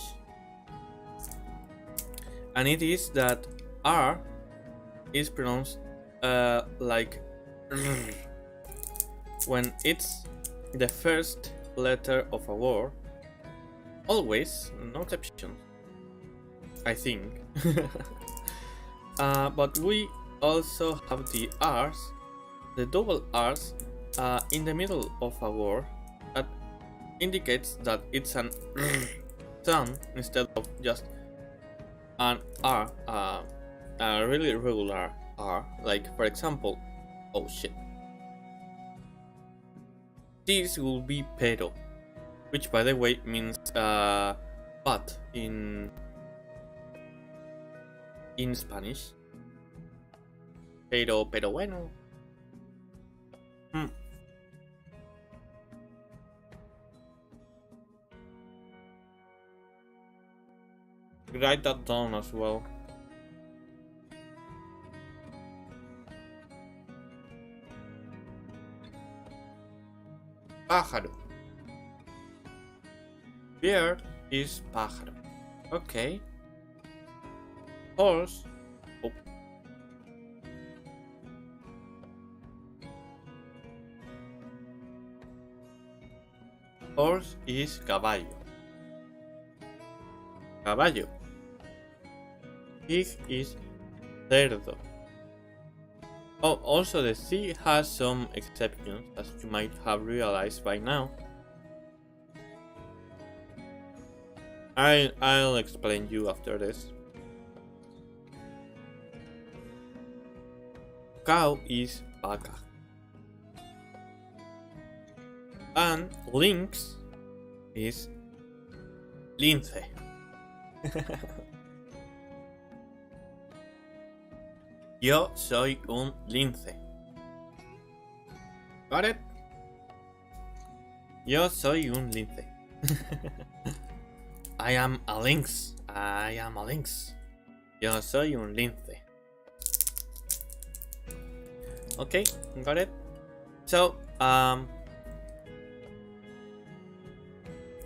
and it is that R is pronounced like R when it's the first letter of a word. Always, no exceptions, I think. But we also have the R's, the double R's, in the middle of a word that indicates that it's an R sound instead of just an R, a really regular R. Like, for example, oh shit. This will be pero, which by the way means but in Spanish. Pero bueno. Write that down as well. Pájaro. Bird is pájaro. Okay. Horse. Oh. Horse is caballo. Caballo. Pig is cerdo. Oh, also the C has some exceptions, as you might have realized by now. I'll explain you after this. Cow is vaca. And lynx is lince. Yo soy un lince. Got it? Yo soy un lince. I am a lynx. I am a lynx. Yo soy un lince. Okay, got it? So,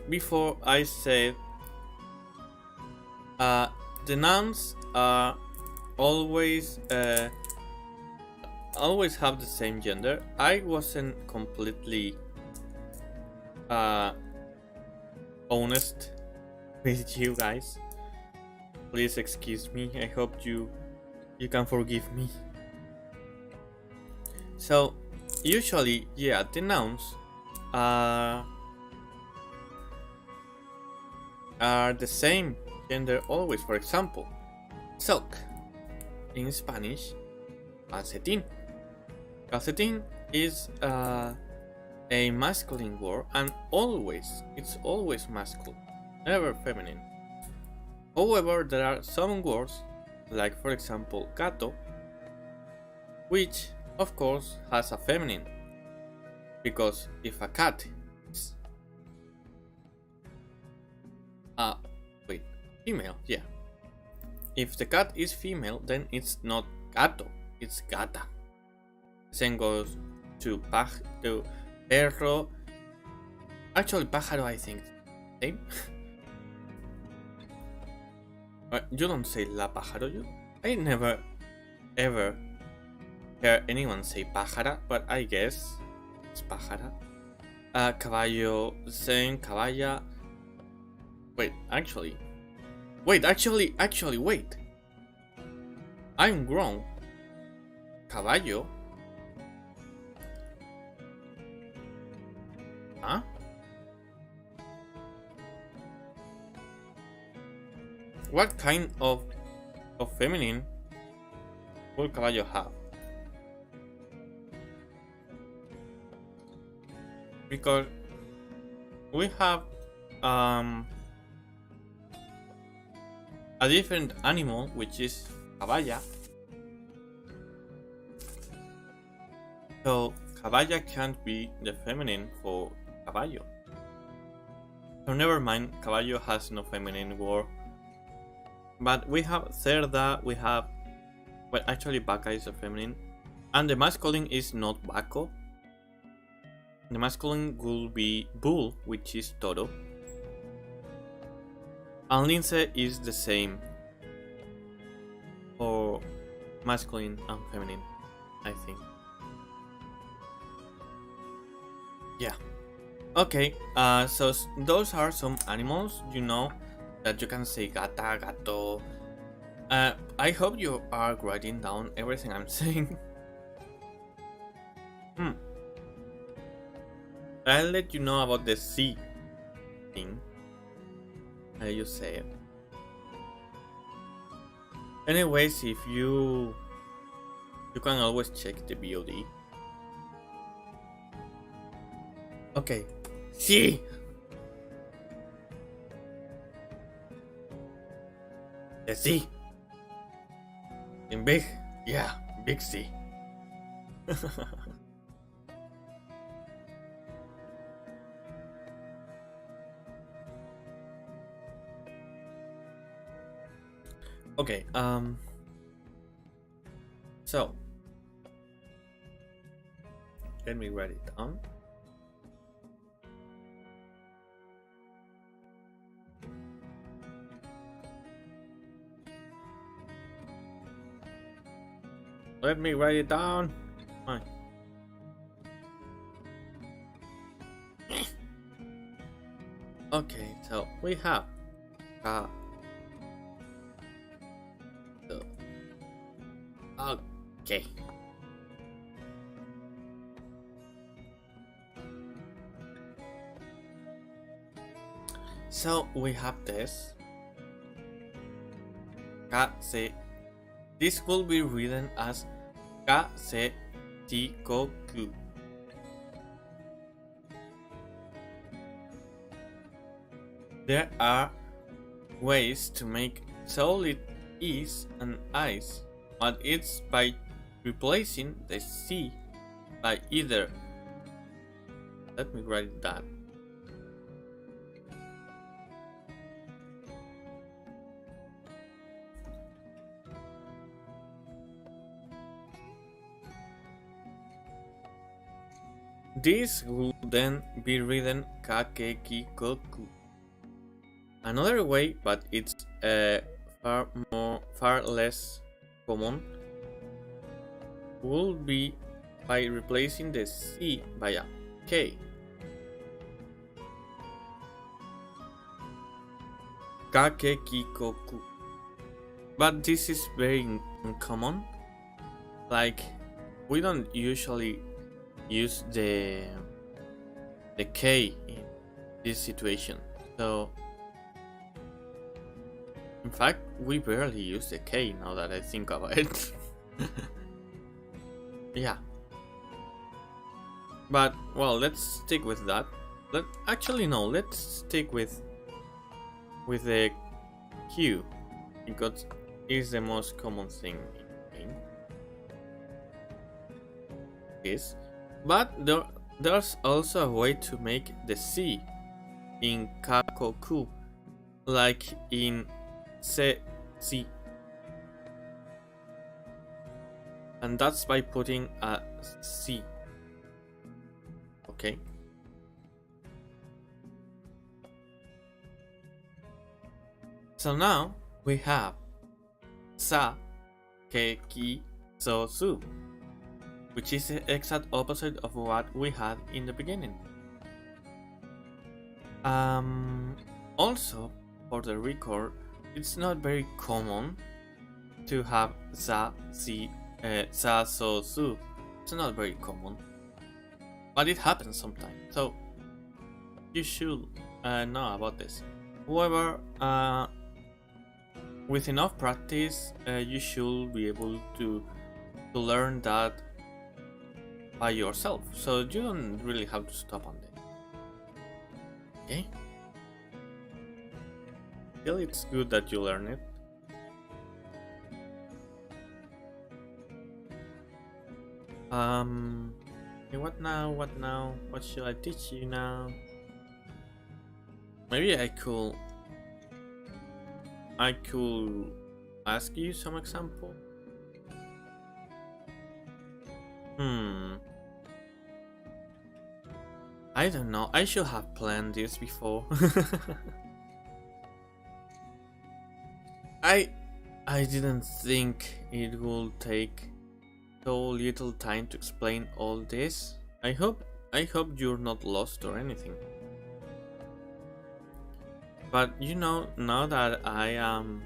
before I said the nouns are always have the same gender. I wasn't completely honest with you guys. Please excuse me. I hope you can forgive me. So usually, yeah, the nouns are the same gender always. For example, sock in Spanish, calcetín. Calcetín is a masculine word, and it's always masculine, never feminine. However, there are some words, like for example gato, which of course has a feminine, because if a cat is wait, female, yeah. If the cat is female, then it's not gato, it's gata. Same goes to perro. Actually, pájaro, I think, same. You don't say la pájaro, you? I never ever hear anyone say pájara, but I guess it's pájara. Caballo, same, caballa. Wait. I'm wrong. Caballo. Huh? What kind of feminine will caballo have? Because we have a different animal, which is caballa. So caballa can't be the feminine for caballo. So never mind, caballo has no feminine word. But we have cerda, we have, well, actually vaca is a feminine, and the masculine is not vaco. The masculine will be bull, which is toro. And lince is the same for masculine and feminine, I think. Yeah. Okay, so those are some animals, you know, that you can say gata, gato. I hope you are writing down everything I'm saying. I'll let you know about the C thing. You say it. Anyways, if you can always check the VOD. Okay. C. The C. In big, yeah, big C. Okay, so let me write it down. Let me write it down. Fine. Okay, so we have okay. So we have this. This will be written as cakecatboy. There are ways to make solid E's and I's, but it's by replacing the C by either. Let me write that. This will then be written cakecatboy. Another way, but it's far less common, will be by replacing the C by a K. Cakecatboy. But this is very uncommon. Like, we don't usually use the K in this situation. So in fact, we barely use the K now that I think about it. Yeah. But well, let's stick with that. Let's stick with the Q, because it's the most common thing in this. But there's also a way to make the C in kakoku, like in se, si. And that's by putting a C. Okay. So now we have sa, ke, ki, so, su, which is the exact opposite of what we had in the beginning. Also, for the record, it's not very common to have sa, si, sa, so, su. It's not very common, but it happens sometimes. So you should know about this. However, with enough practice, you should be able to learn that by yourself. So you don't really have to stop on it. Okay. Still, it's good that you learn it. Okay, what now? What now? What should I teach you now? Maybe I could ask you some example. I don't know. I should have planned this before. I didn't think it would take so little time to explain all this. I hope you're not lost or anything. But you know, now that I am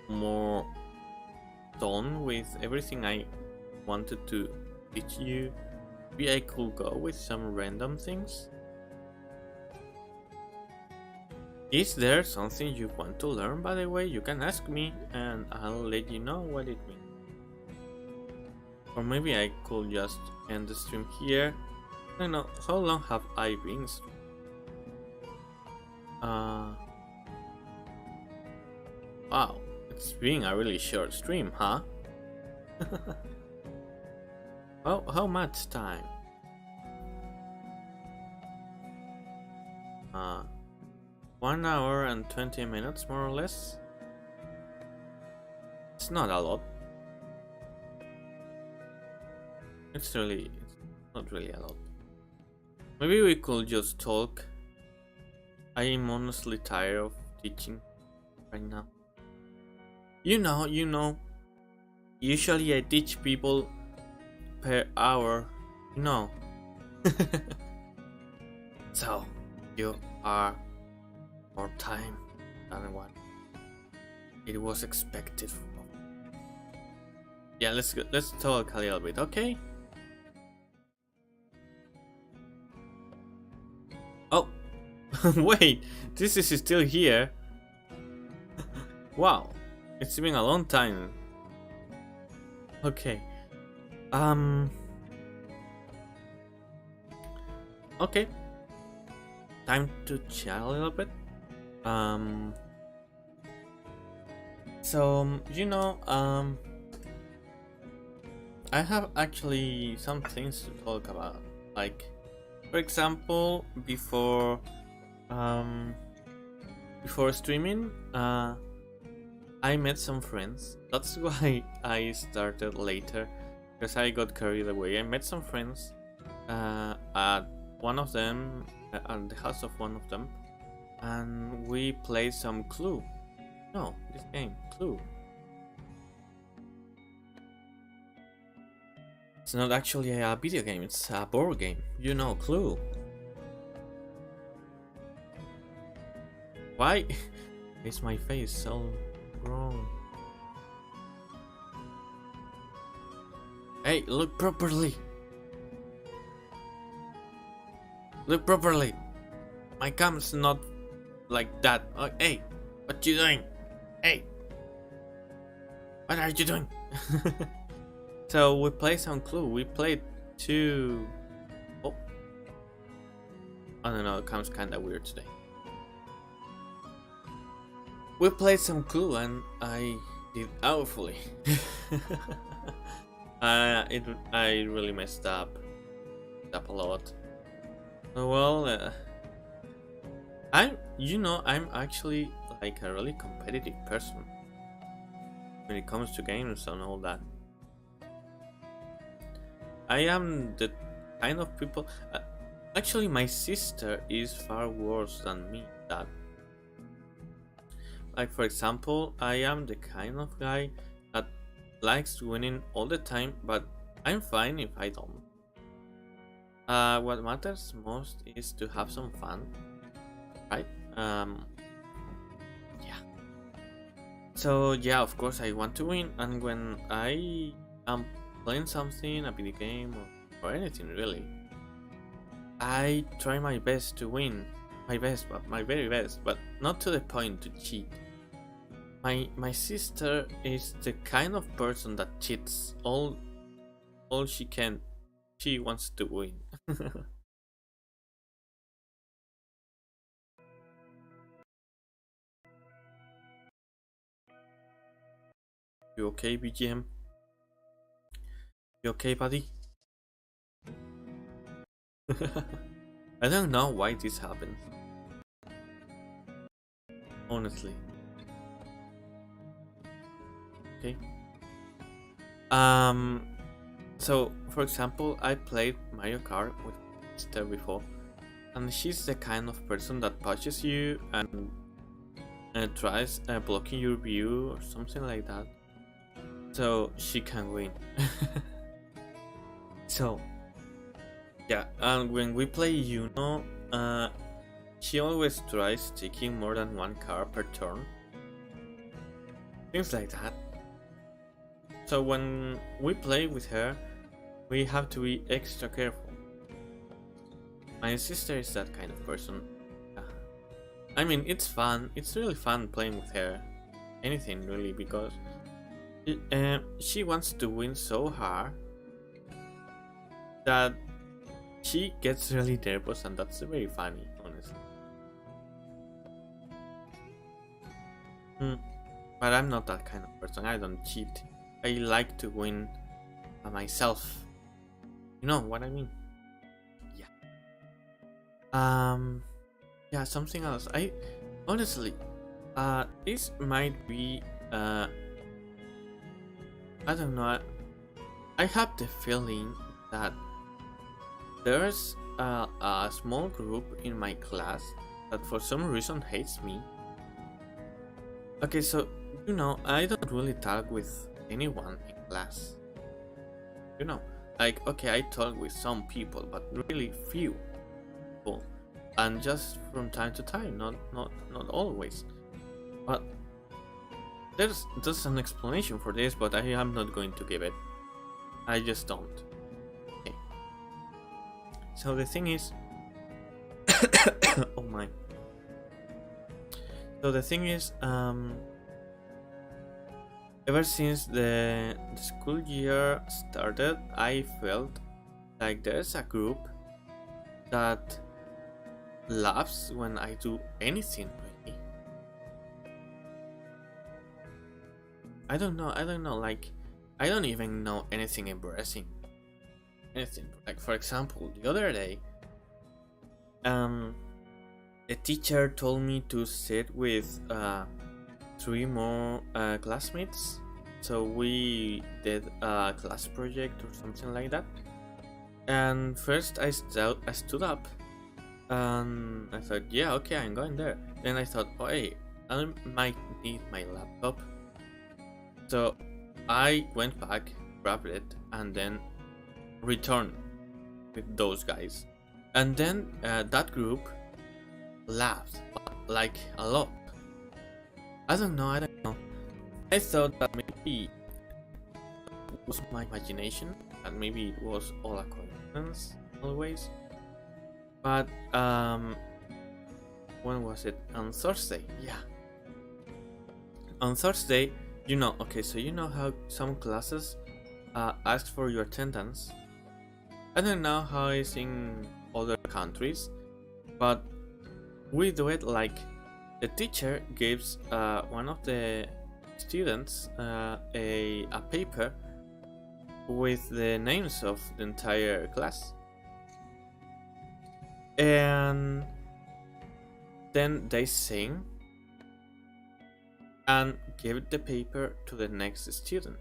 more done with everything I wanted to teach you, maybe I could go with some random things. Is there something you want to learn, by the way? You can ask me and I'll let you know what it means. Or maybe I could just end the stream here. I don't know, how long have I been streaming? Wow, it's been a really short stream, huh? How much time? 1 hour and 20 minutes, more or less. It's not a lot. It's not really a lot. Maybe we could just talk. I am honestly tired of teaching right now. You know. Usually I teach people per hour, you know. So you are more time than what it was expected. Yeah, let's talk a little bit, okay? Oh, wait, this is still here. Wow, it's been a long time. Okay. Okay. Time to chat a little bit. So you know, I have actually some things to talk about. Like, for example, before streaming, I met some friends. That's why I started later, because I got carried away. I met some friends at one of them, at the house of one of them, and we played some Clue. No, this game, Clue. It's not actually a video game, it's a board game. You know, Clue. Why is my face so wrong? Hey, look properly. Look properly. My cam's not like that. Oh, hey, what you doing? Hey, what are you doing? So we played some Clue. We played 2. Oh, I don't know, it comes kinda weird today. We played some Clue and I did awfully. I really messed up a lot. Well, I'm actually like a really competitive person when it comes to games and all that. I am the kind of people. Actually, my sister is far worse than me. That, like, for example, I am the kind of guy that likes winning all the time, but I'm fine if I don't. What matters most is to have some fun, right? Yeah. So yeah, of course I want to win, and when I am playing something, a video game or anything really, I try my best to win, my very best, but not to the point to cheat. My sister is the kind of person that cheats all she can. She wants to win. You okay, BGM? You okay, buddy? I don't know why this happened. Honestly. Okay. So for example, I played Mario Kart with my sister before, and she's the kind of person that pushes you and tries blocking your view or something like that, so she can win. So yeah, and when we play Uno, she always tries taking more than one car per turn, things like that. So when we play with her, we have to be extra careful. My sister is that kind of person. I mean, it's fun. It's really fun playing with her. Anything really, because she wants to win so hard that she gets really nervous, and that's very funny, honestly. But I'm not that kind of person. I don't cheat. I like to win by myself. You know what I mean? Yeah. Yeah, something else. I honestly, this might be, I don't know. I have the feeling that there's a small group in my class that for some reason hates me. Okay, so I don't really talk with anyone in class. Like, okay, I talk with some people, but really few people, and just from time to time, not always. But there's an explanation for this, but I am not going to give it. I just don't. Okay. So the thing is, oh my. So the thing is, ever since the school year started, I felt like there's a group that laughs when I do anything really. I don't know, like, I don't even know anything embarrassing. Anything. Like, for example, the other day, the teacher told me to sit with 3 more classmates. So we did a class project or something like that. And first I stood up, and I thought, yeah, okay, I'm going there. Then I thought, oh, hey, I might need my laptop. So I went back, grabbed it, and then returned with those guys. And then that group laughed, like, a lot. I don't know. I thought that maybe it was my imagination, and maybe it was all a coincidence always. But when was it? On Thursday, yeah. On Thursday, okay, so you know how some classes ask for your attendance. I don't know how it's in other countries, but we do it like the teacher gives one of the students a paper with the names of the entire class, and then they sing and give the paper to the next student,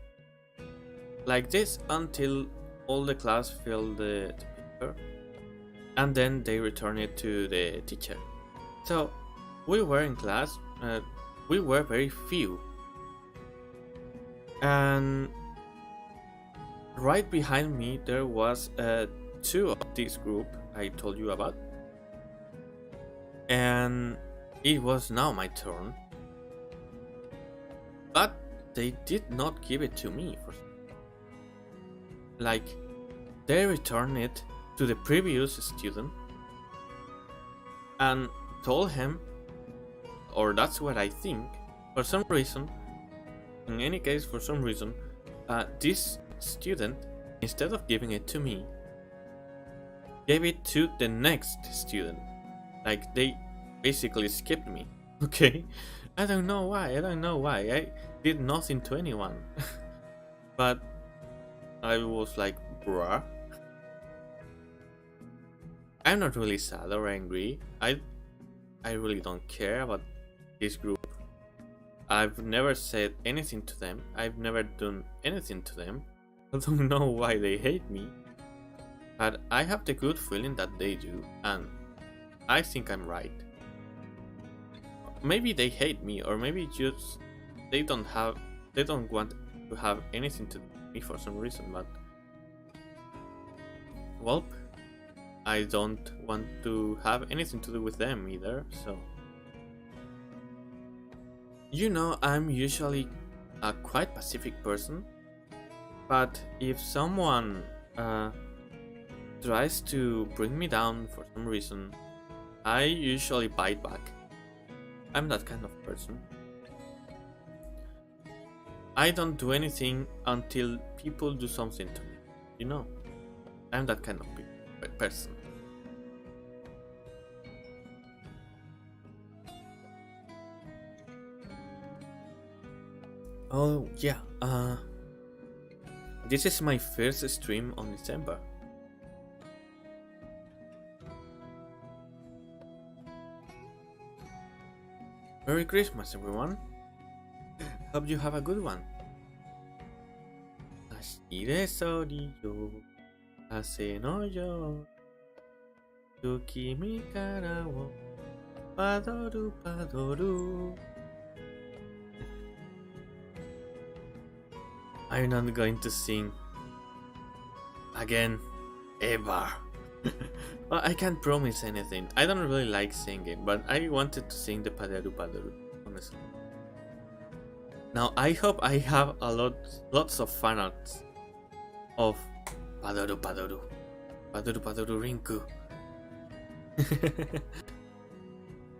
like this until all the class fill the paper, and then they return it to the teacher. So we were in class, we were very few, and right behind me there was two of this group I told you about, and it was now my turn, but they did not give it to me. Like, they returned it to the previous student and told him, or that's what I think, for some reason, in any case, for some reason, this student, instead of giving it to me, gave it to the next student. Like, they basically skipped me. Okay? I don't know why. I did nothing to anyone. But I was like, bruh. I'm not really sad or angry. I really don't care about this group. I've never said anything to them. I've never done anything to them. I don't know why they hate me. But I have the good feeling that they do, and I think I'm right. Maybe they hate me, or maybe just they don't want to have anything to do with me for some reason, but well, I don't want to have anything to do with them either, so you know, I'm usually a quite pacific person, but if someone tries to bring me down for some reason, I usually bite back. I'm that kind of person. I don't do anything until people do something to me, you know? I'm that kind of person. Oh yeah, this is my first stream on December. Merry Christmas, everyone. Hope you have a good one. 足でそりよ汗のよう君からをパドルパドル I'm not going to sing again ever. Well, I can't promise anything. I don't really like singing, but I wanted to sing the Padaru Padaru, honestly. Now, I hope I have lots of fan arts of Padaru Padaru, Padaru Padaru Rinku.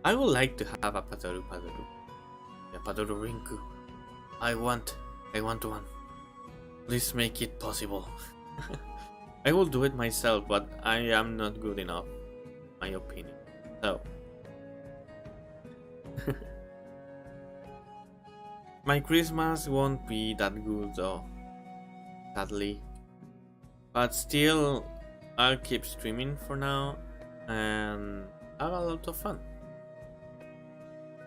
I would like to have a Padaru Padaru, a Padaru Rinku. I want one. Please make it possible. I will do it myself, but I am not good enough, my opinion. So, my Christmas won't be that good though, sadly. But still, I'll keep streaming for now and have a lot of fun.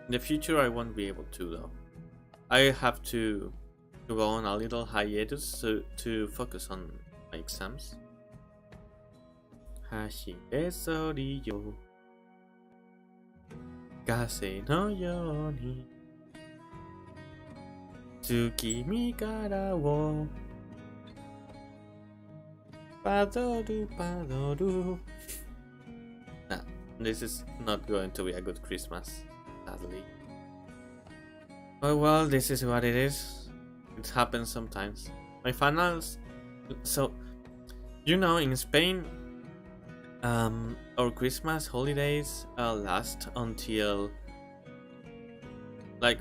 In the future, I won't be able to though. I have to go on a little hiatus to focus on my exams. 走れそりよ風のように月見からをパドルパドル Nah, this is not going to be a good Christmas, sadly. But well, this is what it is. It happens sometimes. My finals. So, you know, in Spain, our Christmas holidays last until like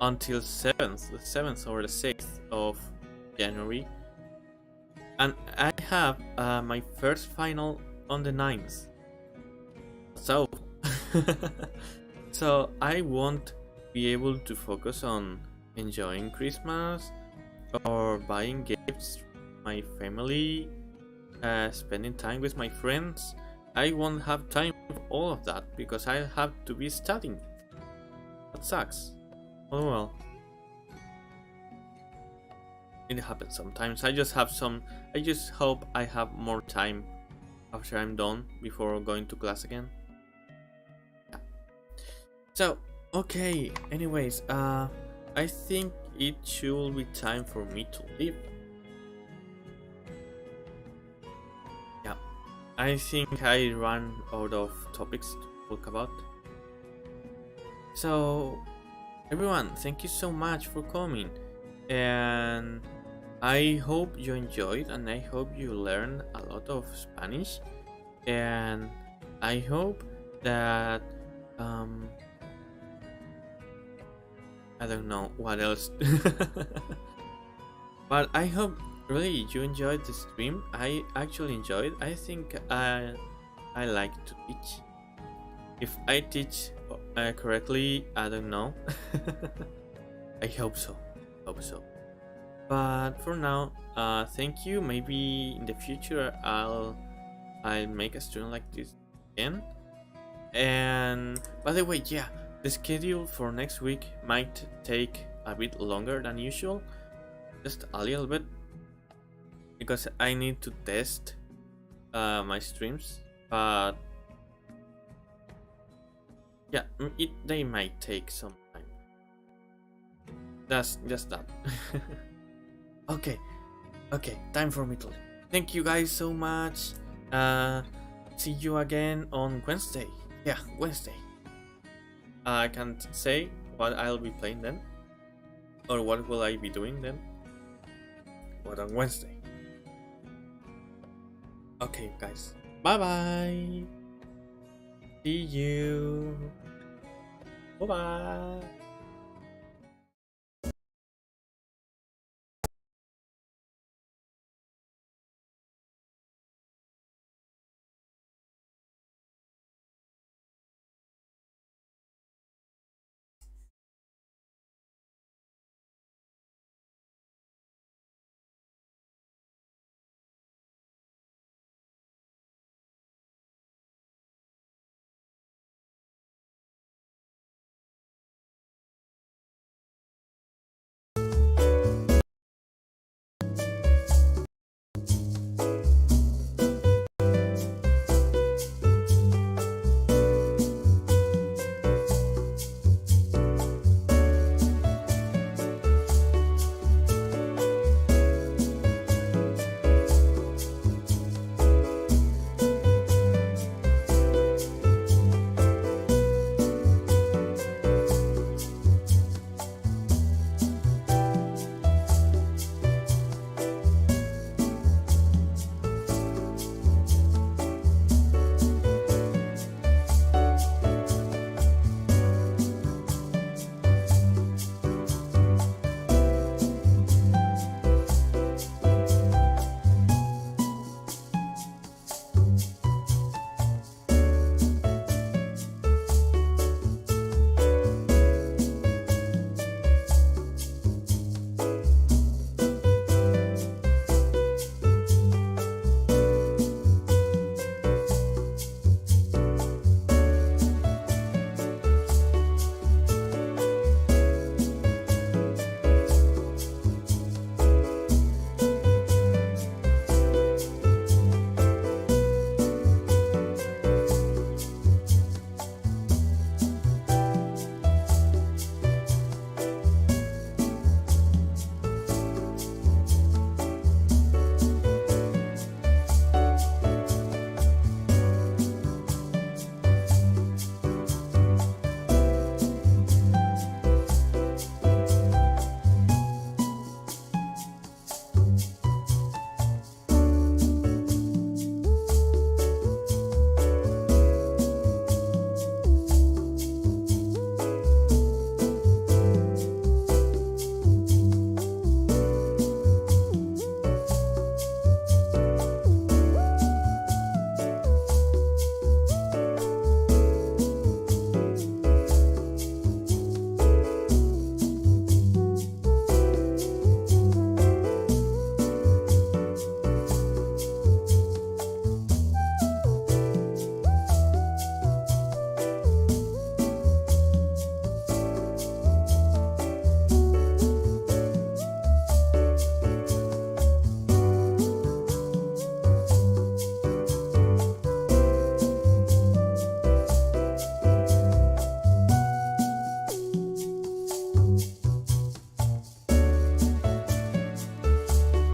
until the 7th or the 6th of January, And I have my first final on the 9th. So, so I won't be able to focus on enjoying Christmas or buying gifts for my family, spending time with my friends. I won't have time for all of that because I have to be studying. That sucks. Oh well. It happens sometimes. I just hope I have more time after I'm done before going to class again. Yeah. So, okay, anyways, I think it should be time for me to leave. Yeah, I think I ran out of topics to talk about. So, everyone, thank you so much for coming, and I hope you enjoyed, and I hope you learned a lot of Spanish, and I hope that I don't know what else. But I hope really you enjoyed the stream. I actually enjoyed. I think I like to teach. If I teach correctly, I don't know. I hope so. But for now, thank you. Maybe in the future I'll make a stream like this again. And by the way, yeah, the schedule for next week might take a bit longer than usual, just a little bit, because I need to test my streams. But yeah, they might take some time. That's just that. Okay, time for me to leave. Thank you guys so much. See you again on Wednesday. Yeah, Wednesday. I can't say what I'll be playing then, or what will I be doing then, but on Wednesday. Okay, guys. Bye bye. See you. Bye bye.